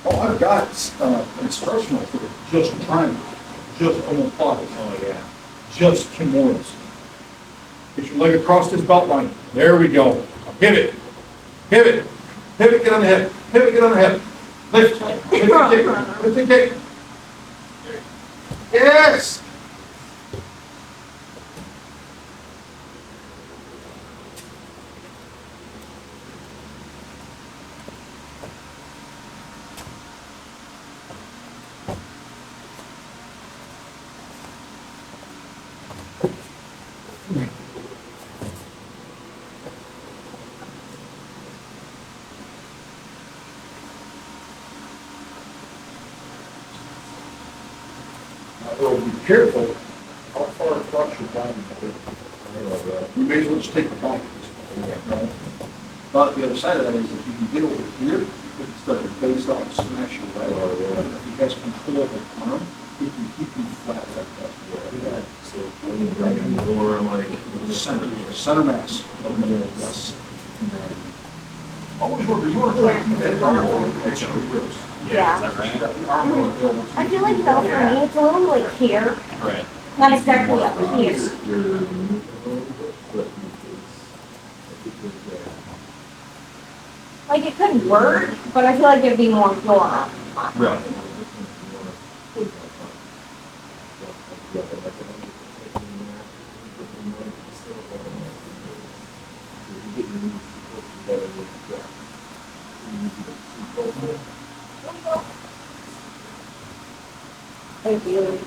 Speaker 1: Oh, I've got instructional for just triangles, just almost bodies.
Speaker 2: Oh, yeah.
Speaker 1: Just kimuras. Get your leg across this belt line. There we go. Pivot. Pivot. Pivot, get on the hip. Pivot, get on the hip. Lift. Lift and kick. Lift and kick. Yes! Well, be careful how far across your body you go. You may as well just take the back. But the other side of that is if you can get over here, you can start to face off, smash your leg. If you guys control the arm, you can keep you flat like that. Yeah.
Speaker 2: So right in the door, like
Speaker 1: Center mass. Yes. Always work, you want to try to keep that arm extra gross.
Speaker 3: Yeah.
Speaker 2: Is that right?
Speaker 1: The arm on the elbow.
Speaker 3: I feel like though for me, it's a little like here,
Speaker 2: Right.
Speaker 3: not exactly up here. Like it could work, but I feel like there'd be more floor.
Speaker 2: Right.
Speaker 3: Thank you.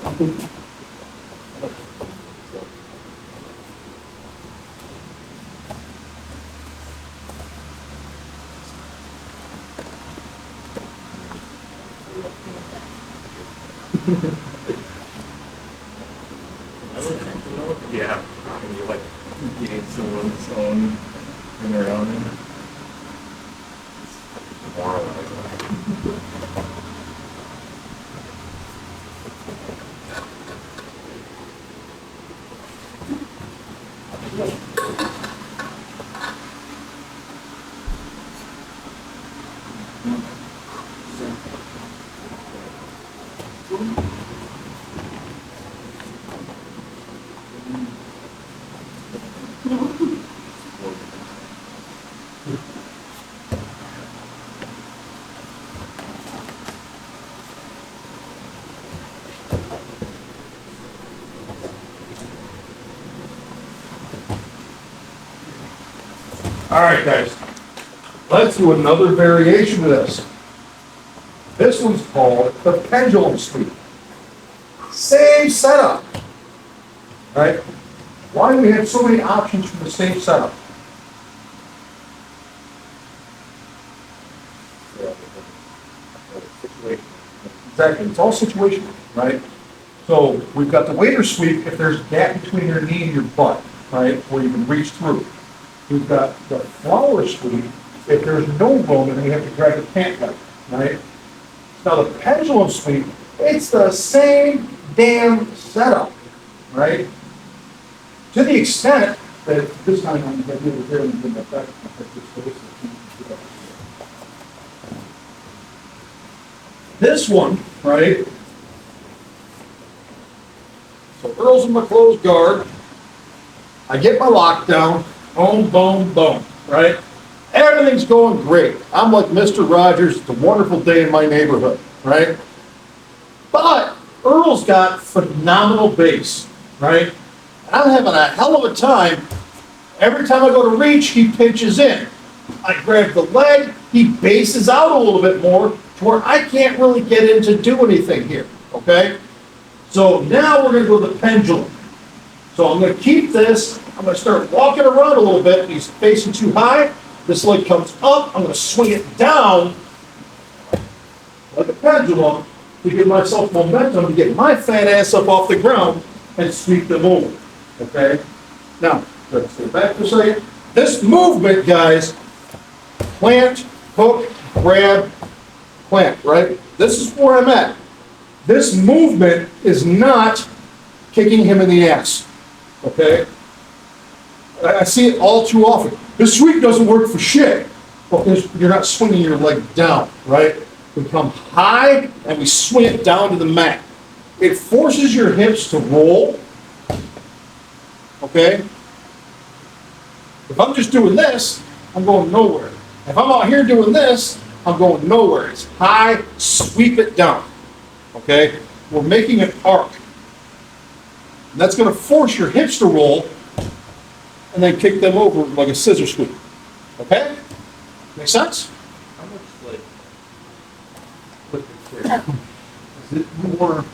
Speaker 2: Yeah. When you like gain someone's own and their own. More like
Speaker 1: All right, guys. Let's do another variation of this. This one's called the pendulum sweep. Same setup. All right? Why do we have so many options for the same setup? Exactly, it's all situational, right? So we've got the waiter sweep if there's a gap between your knee and your butt, right, where you can reach through. We've got the flower sweep if there's no room and you have to grab the pant leg, right? Now the pendulum sweep, it's the same damn setup, right? To the extent that this time I'm going to do it here and do that back. This one, right? So Earl's in my closed guard. I get my lockdown. Boom, boom, boom, right? Everything's going great. I'm like Mr. Rogers. It's a wonderful day in my neighborhood, right? But Earl's got phenomenal base, right? And I'm having a hell of a time. Every time I go to reach, he pinches in. I grab the leg, he bases out a little bit more to where I can't really get in to do anything here, okay? So now we're gonna go to the pendulum. So I'm gonna keep this, I'm gonna start walking around a little bit, he's facing too high, this leg comes up, I'm gonna swing it down like a pendulum to give myself momentum to get my fat ass up off the ground and sweep them over, okay? Now, let's go back for a second. This movement, guys, plant, hook, grab, plant, right? This is where I'm at. This movement is not kicking him in the ass, okay? I see it all too often. This sweep doesn't work for shit because you're not swinging your leg down, right? We come high and we swing it down to the mat. It forces your hips to roll, okay? If I'm just doing this, I'm going nowhere. If I'm out here doing this, I'm going nowhere. It's high, sweep it down, okay? We're making an arc. And that's gonna force your hips to roll and then kick them over like a scissor sweep, okay? Make sense?
Speaker 2: How much, like, put the kick? Is it more,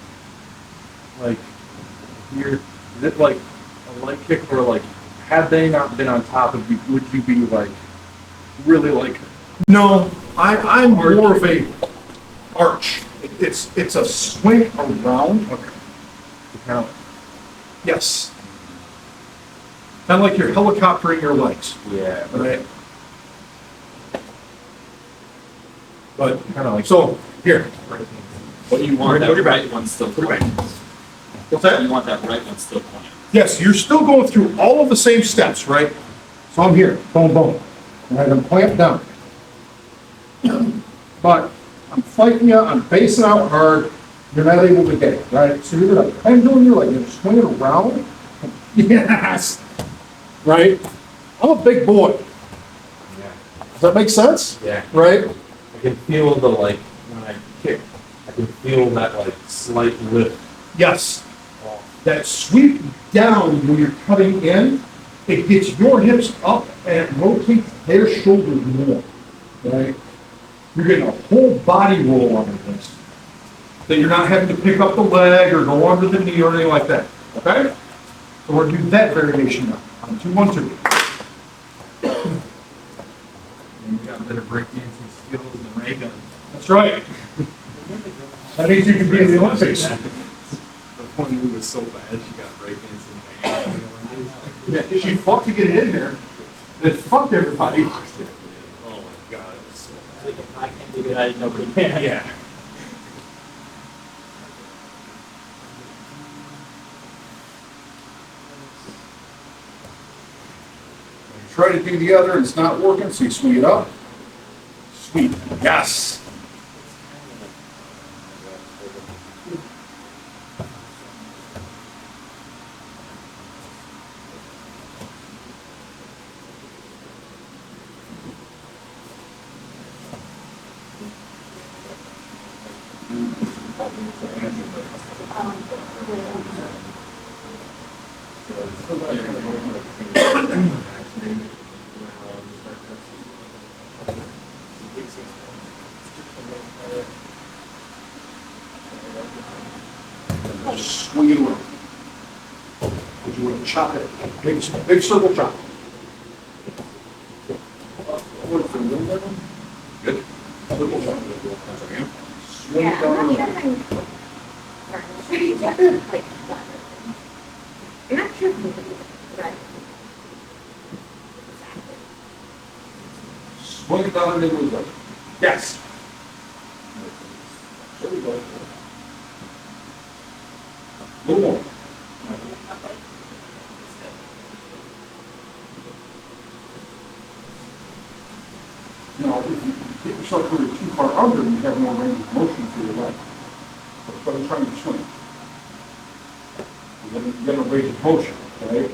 Speaker 2: like, here, is it like a leg kick or like, had they not been on top of you, would you be like, really like?
Speaker 1: No, I'm more of a arch. It's a swing around.
Speaker 2: Okay. Kind of,
Speaker 1: Yes. Kind of like you're helicoptering your legs,
Speaker 2: yeah,
Speaker 1: right? But,
Speaker 2: kind of like.
Speaker 1: so, here.
Speaker 2: But you want
Speaker 1: Put
Speaker 2: that
Speaker 1: it back.
Speaker 2: right one still
Speaker 1: Put it back.
Speaker 2: pointing.
Speaker 1: What's that?
Speaker 2: You want that right one still pointing.
Speaker 1: Yes, you're still going through all of the same steps, right? So I'm here, boom, boom. Right, I'm clamped down. But I'm fighting you, I'm facing out hard, you're not able to get it, right? So you're gonna pendulum your leg, you're swing it around. Yes! Right? I'm a big boy.
Speaker 2: Yeah.
Speaker 1: Does that make sense?
Speaker 2: Yeah.
Speaker 1: Right?
Speaker 2: I can feel the, like, when I kick, I can feel that, like, slight lift.
Speaker 1: Yes. That sweep down when you're cutting in, it gets your hips up and it rotates their shoulders more, right? You're getting a whole body roll under this. That you're not having to pick up the leg or go under the knee or anything like that, okay? So we're gonna do that variation now, on 2, 1, 2.
Speaker 2: You got better breakdancing skills than Ray Gun.
Speaker 1: That's right. That means you can be in the Olympics.
Speaker 2: The one who was so bad, she got breakdancing.
Speaker 1: Yeah, she fought to get it in there. It fucked everybody.
Speaker 2: Oh my god, it was so bad.
Speaker 4: I can't do it, I didn't know we can.
Speaker 1: Yeah. Try to do the other, and it's not working, so you swing it up, Sweet, yes. Swing it around. Would you want to chop it? Big circle chop. Good. Circle chop. Swing it
Speaker 3: Yeah, I'm not
Speaker 1: down.
Speaker 3: sure if you right.
Speaker 1: Swing it down and then move it. Yes. There we go. A little more. Now, if you get yourself really too far under, you have no range of motion for your leg. That's what I'm trying to swing. You get a range of motion, right?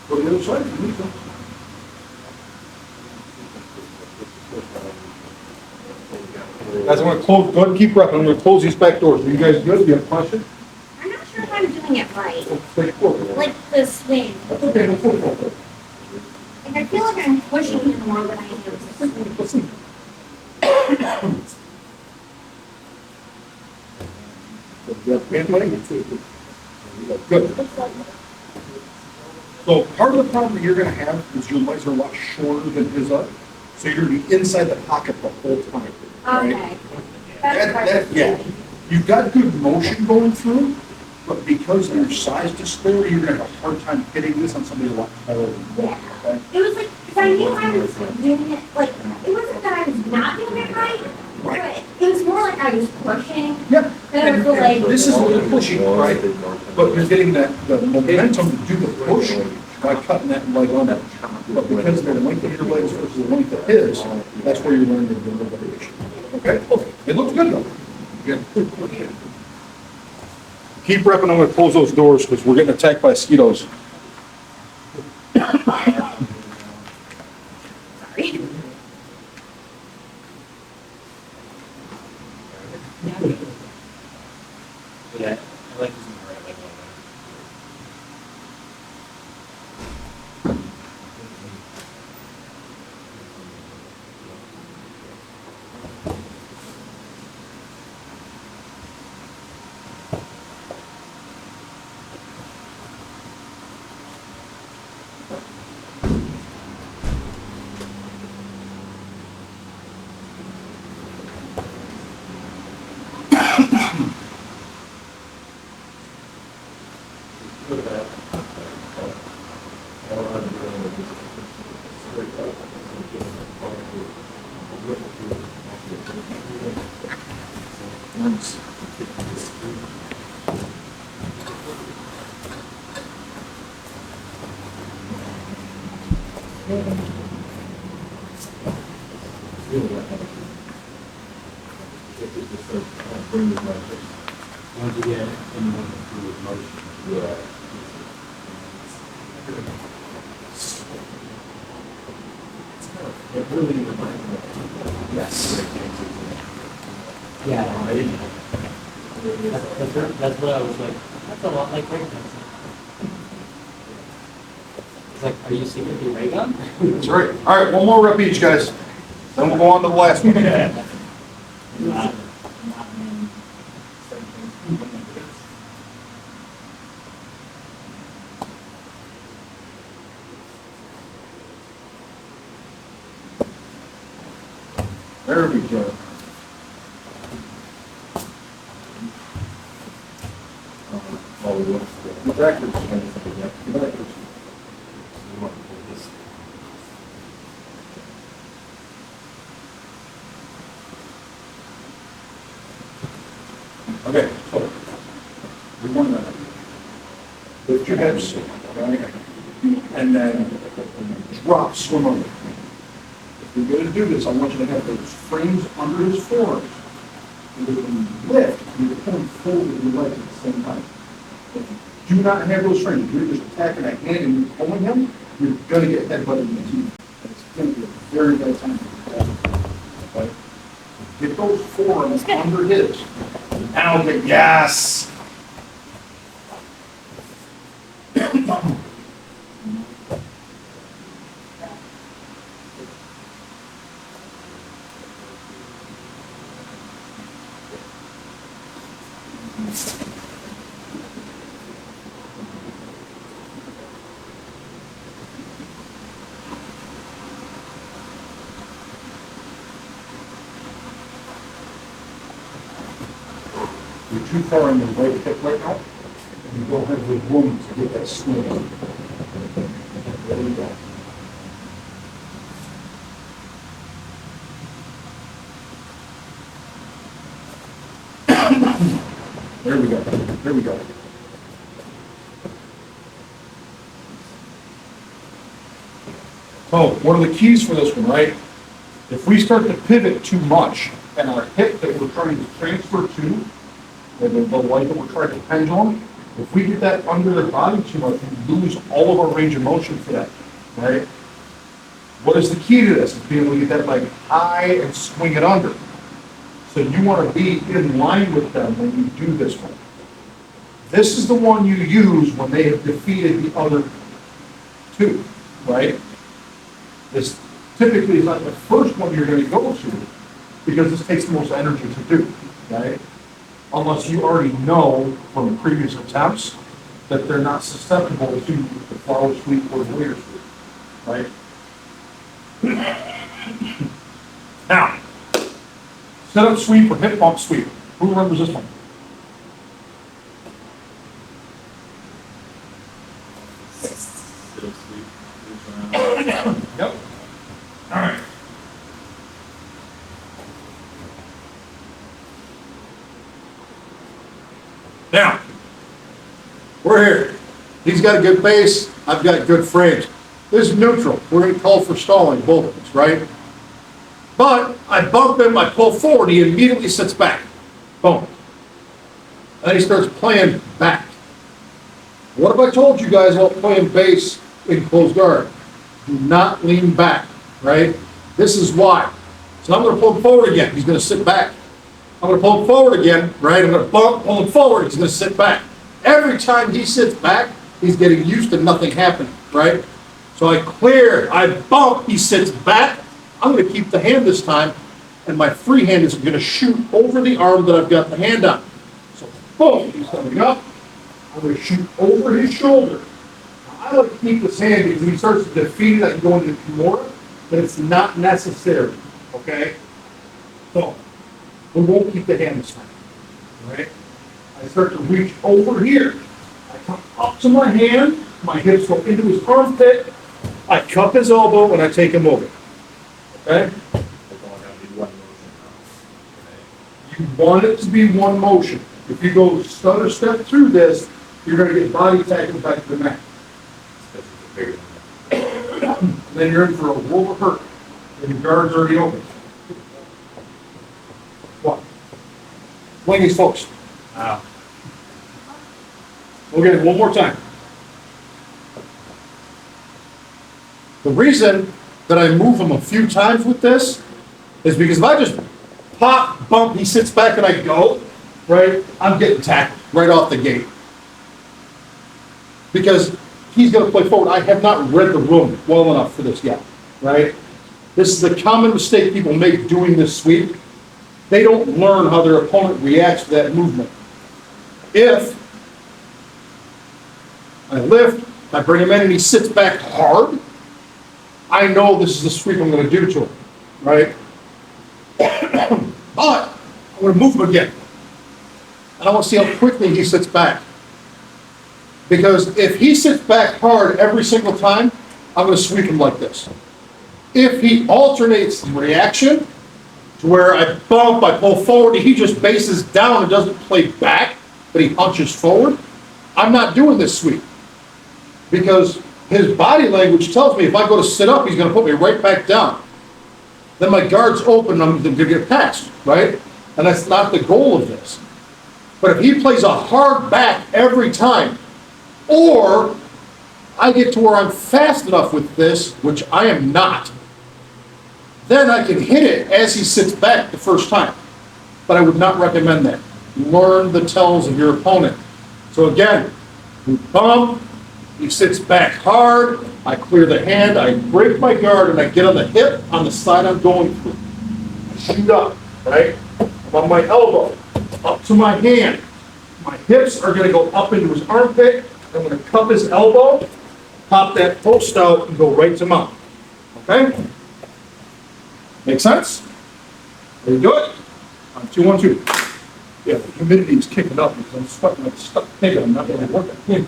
Speaker 1: Go to the other side, if you need to. Guys, I'm gonna close, go ahead and keep repping. I'm gonna close these back doors. Are you guys good? Do you have a question?
Speaker 3: I'm not sure if I'm doing it right.
Speaker 1: Take a look.
Speaker 3: Like the swing.
Speaker 1: Okay, no, no.
Speaker 3: Like I feel like I'm pushing him more than I am.
Speaker 1: Listen. Good. So part of the problem that you're gonna have is your legs are a lot shorter than his are. So you're gonna be inside the pocket the whole time. right?
Speaker 3: Okay. That's part of the
Speaker 1: Yeah,
Speaker 3: swing.
Speaker 1: you've got good motion going through, but because of your size disparity, you're gonna have a hard time hitting this on somebody a lot taller than you.
Speaker 3: Yeah.
Speaker 1: Okay?
Speaker 3: It was like, because I knew I was doing it, like, it wasn't that I was not doing it right,
Speaker 1: Right.
Speaker 3: but it was more like I was pushing.
Speaker 1: Yep.
Speaker 3: Then I feel like.
Speaker 1: This is a little pushing, right? But you're getting that, the momentum to do the push by cutting that leg on it. But because of the length of your legs versus the length of his, that's where you're learning to do the variation. Okay? It looks good though. Good. Keep repping, I'm gonna close those doors because we're getting attacked by mosquitoes.
Speaker 3: Sorry.
Speaker 2: Yeah, I like using the right leg. Once again, anyone who with motion. Yeah. It really reminds me of.
Speaker 1: Yes.
Speaker 2: Yeah. That's what I was like, that's a lot like breakdancing. It's like, are you secretly ray gun?
Speaker 1: That's right. All right, one more rep each, guys. Then we'll go on to the last one. There we go. Backwards. Okay, so we want to lift your hips, right? And then drop, swim under. If you're gonna do this, I want you to have those frames under his forearms. And when you lift, you're pulling forward with your legs at the same time. If you do not have those frames, you're just attacking a hand and you're pulling him, you're gonna get headbutted in the teeth. And it's gonna be a very bad time for you. Okay? Get those forearms under his. Now, okay, yes! You're too far in the right hip right now, and you don't have the room to get that swing in. There you go. There we go, there we go. So, one of the keys for this one, right? If we start to pivot too much, and our hip that we're trying to transfer to, the light that we're trying to pendulum, if we get that under their body too much, we lose all of our range of motion for that, right? What is the key to this? Is being able to get that leg high and swing it under. So you want to be in line with them when you do this one. This is the one you use when they have defeated the other two, right? This typically is not the first one you're going to go to because this takes the most energy to do, right? Unless you already know from previous attempts that they're not susceptible to the flower sweep or the waiter sweep, right? Now, set up sweep or hip bump sweep. Who remembers this one?
Speaker 2: Sit up, sleep, move around.
Speaker 1: Yep. All right. Now, we're here. He's got a good base. I've got good frames. This is neutral. We're going to call for stalling, both of us, right? But I bump him, I pull forward, he immediately sits back. Boom. Then he starts playing back. What have I told you guys about playing base in closed guard? Do not lean back, right? This is why. So I'm going to pull him forward again. He's going to sit back. I'm going to pull him forward again, right? I'm going to pull him forward. He's going to sit back. Every time he sits back, he's getting used to nothing happening, right? So I clear, I bump, he sits back. I'm going to keep the hand this time, and my free hand is going to shoot over the arm that I've got the hand on. So boom, he's coming up. I'm going to shoot over his shoulder. Now, I like to keep this hand because if he starts to defeat it, I can go into Kimura, but it's not necessary, okay? So we won't keep the hand this time, all right? I start to reach over here. I come up to my hand, my hips go into his armpit, I cup his elbow, and I take him over. Okay?
Speaker 2: It's all gotta be one motion now. Okay.
Speaker 1: You want it to be one motion. If you go stutter step through this, you're going to get body tackled back to the mat.
Speaker 2: Especially if it's bigger than
Speaker 1: And then you're in for a world of hurt. And your guard's already open. What? Swing these folks.
Speaker 2: that.
Speaker 1: We'll get it one more time. The reason that I move him a few times with this is because if I just pop, bump, he sits back and I go, right, I'm getting tackled right off the gate. Because he's going to play forward. I have not read the room well enough for this yet, right? This is the common mistake people make doing this sweep. They don't learn how their opponent reacts to that movement. If I lift, I bring him in and he sits back hard, I know this is the sweep I'm going to do to him, right? But I'm going to move him again. And I want to see how quickly he sits back. Because if he sits back hard every single time, I'm going to sweep him like this. If he alternates the reaction to where I bump, I pull forward, and he just bases down and doesn't play back, but he punches forward, I'm not doing this sweep. Because his body language tells me if I go to sit up, he's gonna put me right back down. Then my guard's open, I'm gonna get passed, right? And that's not the goal of this. But if he plays a hard back every time, or I get to where I'm fast enough with this, which I am not, then I can hit it as he sits back the first time. But I would not recommend that. Learn the tells of your opponent. So again, we bump, he sits back hard, I clear the hand, I break my guard, and I get on the hip on the side I'm going through. Shoot up, right? I'm on my elbow, up to my hand. My hips are gonna go up into his armpit. I'm gonna cup his elbow, pop that post out, and go right to mount. Okay? Make sense? There you do it. On 2, 1, 2. Yeah, the humidity is kicking up because I'm sweating like stuck pig. I'm not really working.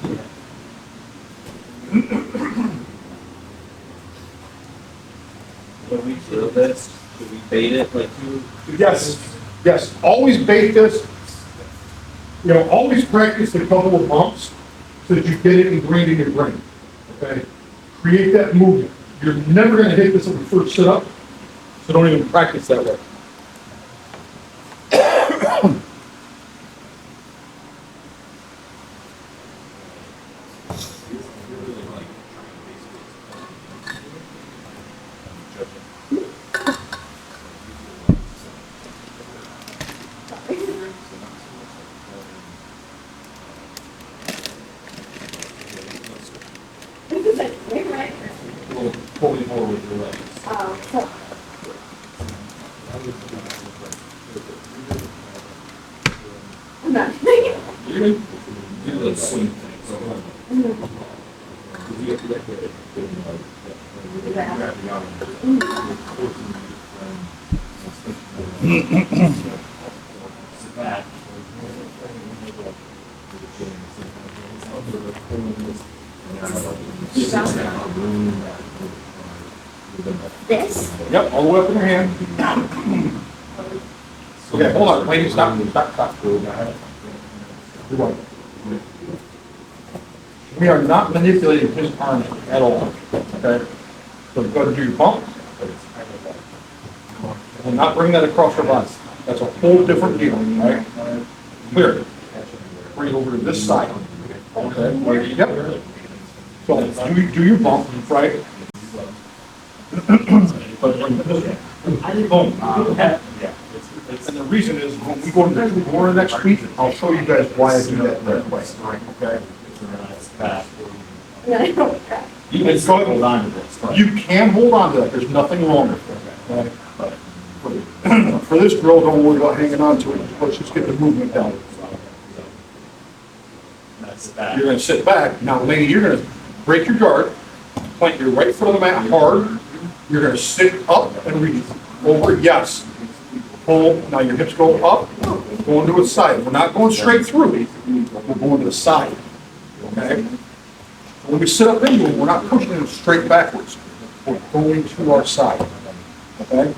Speaker 2: When we drill this, do we bait it like you?
Speaker 1: Yes, yes. Always bait this. You know, always practice the couple of bumps so that you get it ingrained in your brain. Okay? Create that movement. You're never going to hit this on the first sit up, so don't even practice that way.
Speaker 2: Pulling more with your legs.
Speaker 3: I'm not.
Speaker 2: You do the swing thing, so.
Speaker 3: This?
Speaker 1: Yep, all the way up in your hand. Okay, hold on, lady, stop, stop, stop. Rewind. We are not manipulating his arm at all, okay? So go to do your bump. And not bring that across your body. That's a whole different deal, right? Clear. Bring it over to this side. Okay, yep. So do your bump, right? But bring it this way. Boom. And the reason is, when we go to the more next week, I'll show you guys why I do that that way, okay?
Speaker 2: You can still hold on to this. right?
Speaker 1: You can hold on to that, there's nothing wrong with it. Okay? But for this drill, don't worry about hanging on to it, let's just get the movement down.
Speaker 2: That's the back.
Speaker 1: You're gonna sit back, now lady, you're gonna break your guard, plant your right foot on the mat hard, you're gonna sit up and reach over, yes. Pull, now your hips go up, going to the side, we're not going straight through, we're going to the side, okay? When we sit up into it, we're not pushing them straight backwards, we're going to our side, okay?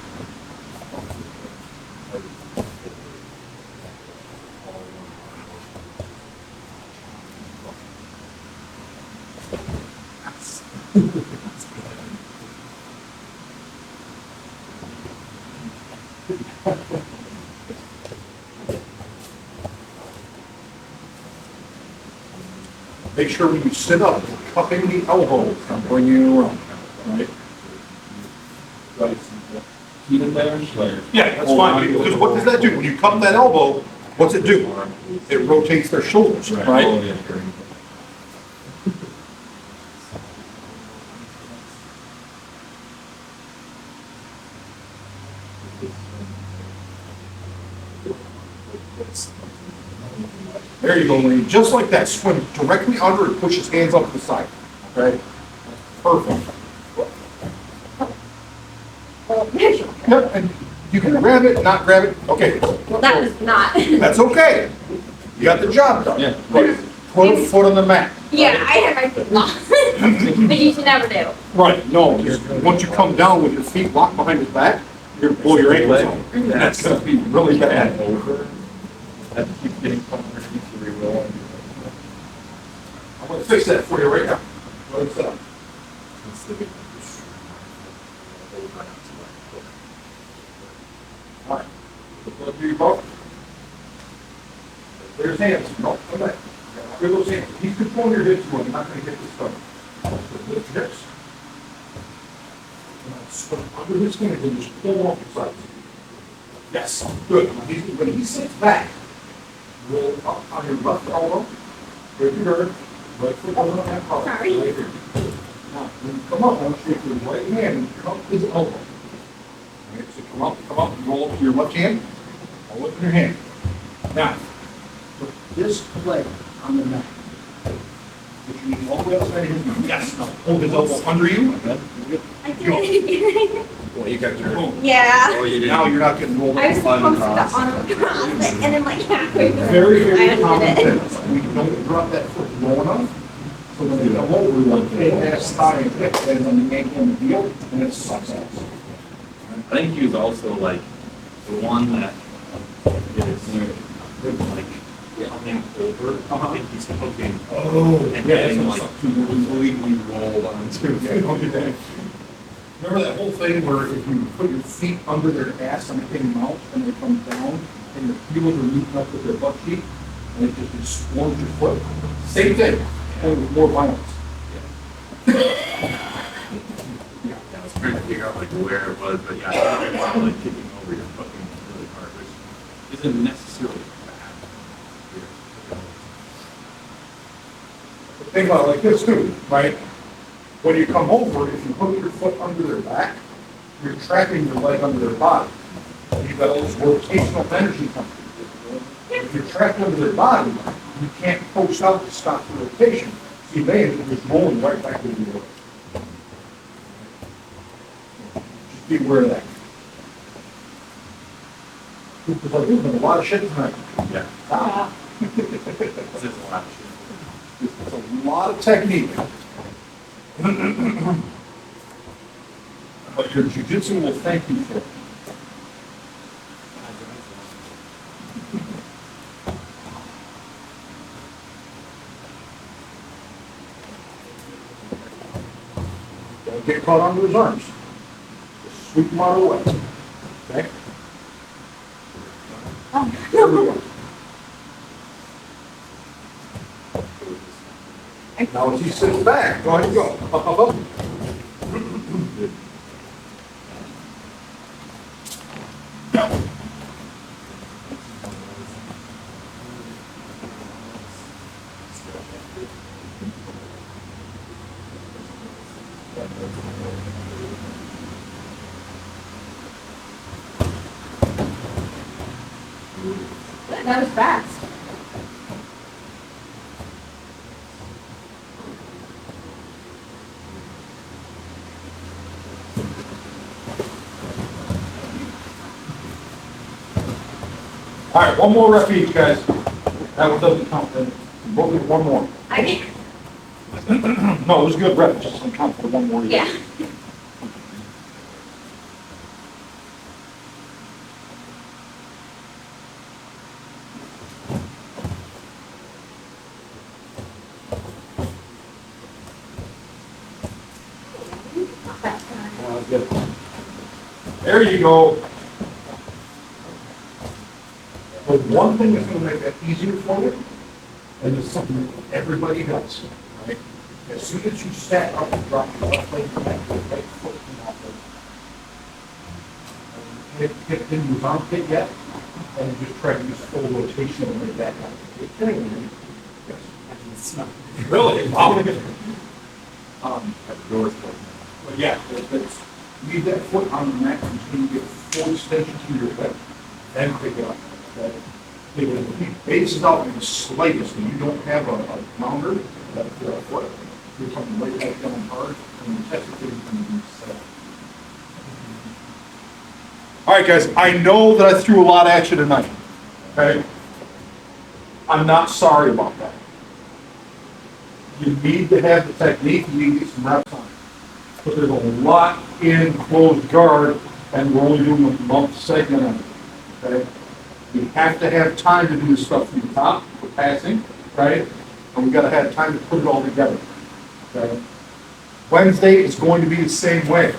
Speaker 1: Make sure when you sit up, you're cupping the elbow and bringing it around, right?
Speaker 2: Keep it there.
Speaker 1: Yeah, that's fine, because what does that do? When you cup that elbow, what's it do? It rotates their shoulders, right? There you go, Lee. Just like that, swim directly under and push his hands up to the side, okay? Perfect. Yep, and you can grab it, not grab it, okay.
Speaker 3: Well, that was not.
Speaker 1: That's okay. You got the job done.
Speaker 2: Yeah.
Speaker 1: Right. Put a foot on the mat.
Speaker 3: Yeah, I had my feet locked. But you should never do.
Speaker 1: Right, no, once you come down with your feet locked behind his back, you're gonna pull your ankles out. And that's gonna be really bad.
Speaker 2: Have to keep getting comfortable.
Speaker 1: I'm gonna fix that for you right now. Right side. All right. Look through your boat. There's hands. No, come back. Clear those hands. He's controlling your hips more. You're not gonna get this stuff. Lift your hips. Under his skin, and just pull off the sides. Yes, good. When he sits back, roll up on your left elbow, break your nerve, right foot over on that collar.
Speaker 3: Sorry.
Speaker 1: Right here. Now, when you come up, I want you to take your right hand and come up his elbow. Okay, so come up, and roll up to your left hand, hold up in your hand. Now, put this leg on the mat. Which you need all the way outside of his knee. Yes, now hold his elbow under you, and then
Speaker 3: I did.
Speaker 2: Well, you got your.
Speaker 1: boom.
Speaker 3: Yeah.
Speaker 2: Oh, you didn't.
Speaker 1: Now you're not getting rolled
Speaker 3: I was
Speaker 1: up.
Speaker 3: supposed to on a cross it, and then like halfway through.
Speaker 1: Very, very
Speaker 3: I
Speaker 1: common
Speaker 3: undid it.
Speaker 1: sense. We don't drop that foot low enough. So when they come over, we want to ass, thigh, and hip, and then the ankle and the heel, and it sucks ass.
Speaker 2: I think he was also like the one that is like coming over. I think he's hooking.
Speaker 1: Oh,
Speaker 2: And
Speaker 1: yeah,
Speaker 2: getting
Speaker 1: that's
Speaker 2: like
Speaker 1: like,
Speaker 2: completely rolled onto.
Speaker 1: yeah, don't do that. Remember that whole thing where if you put your feet under their ass on a big mount and they come down and your heels are meeting up with their butt cheek and it just explodes your foot? Same thing, only with more violence.
Speaker 2: Yeah, I was trying to figure out like where it was, but yeah, I think it's like kicking over your fucking really hard, which isn't necessarily bad.
Speaker 1: Think about it like this too, right? When you come over, if you hook your foot under their back, you're trapping your leg under their body. You've got all this rotational energy coming. If you're trapped under their body, you can't post out to stop the rotation. So you may end up just rolling right back into the water. Just be aware of that. Because I've been a lot of shit tonight.
Speaker 2: Yeah,
Speaker 1: Ah,
Speaker 2: this is a lot of shit.
Speaker 1: It's a lot of technique. But your jujitsu will thank you for it. Don't get caught under his arms. Just sweep him out of the way. Okay? There we go. Now as he sits back, go ahead and go. Up, up, up.
Speaker 3: That was fast.
Speaker 1: All right, one more rep each, guys. That one doesn't count, then both get one more.
Speaker 3: I
Speaker 1: No, it was a good rep, it just doesn't count for one more.
Speaker 3: yeah. Not that time.
Speaker 1: Good. There you go. But one thing that's gonna make that easier for you, and it's something that everybody does, right? As soon as you stand up and drop your left leg back, your right foot come off it. Hit in your armpit yet, and just try to use full rotation and make that happen. Yes. It's not really. Wow. But yeah, leave that foot on the mat until you get full extension to your hip, then pick it up. Okay? Because if he bases out in the slightest and you don't have a pounder, that foot, you're coming right back down hard, and the test is going to be set. All right, guys, I know that I threw a lot at you tonight, okay? I'm not sorry about that. You need to have the technique, you need to get some reps on it. But there's a lot in closed guard, and we're only doing a month segment of it, okay? You have to have time to do the stuff from the top, for passing, right? And we gotta have time to put it all together, okay? Wednesday is going to be the same way.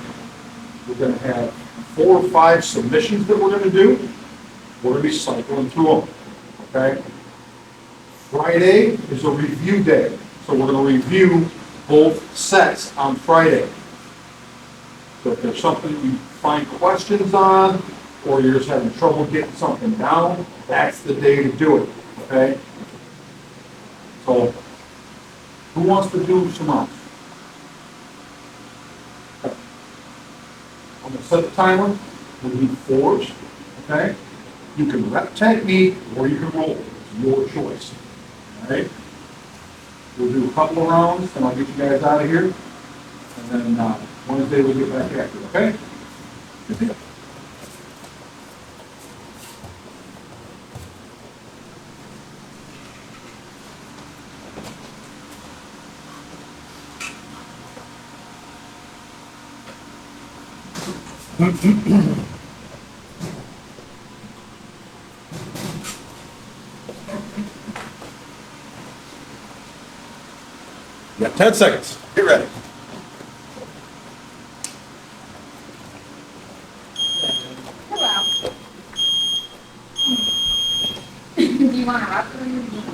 Speaker 1: We're gonna have 4 or 5 submissions that we're gonna do. We're gonna be cycling through them, okay? Friday is a review day, so we're gonna review both sets on Friday. So if there's something you find questions on, or you're just having trouble getting something down, that's the day to do it, okay? So, who wants to do some else? I'm gonna set the timer, we'll do 4s, okay? You can rep technique or you can roll, it's your choice, all right? We'll do a couple of rounds, and I'll get you guys out of here, and then, Wednesday we'll get back after, okay? Good deal. You got 10 seconds. Get ready.
Speaker 3: Hello. Do you want to wrap it in your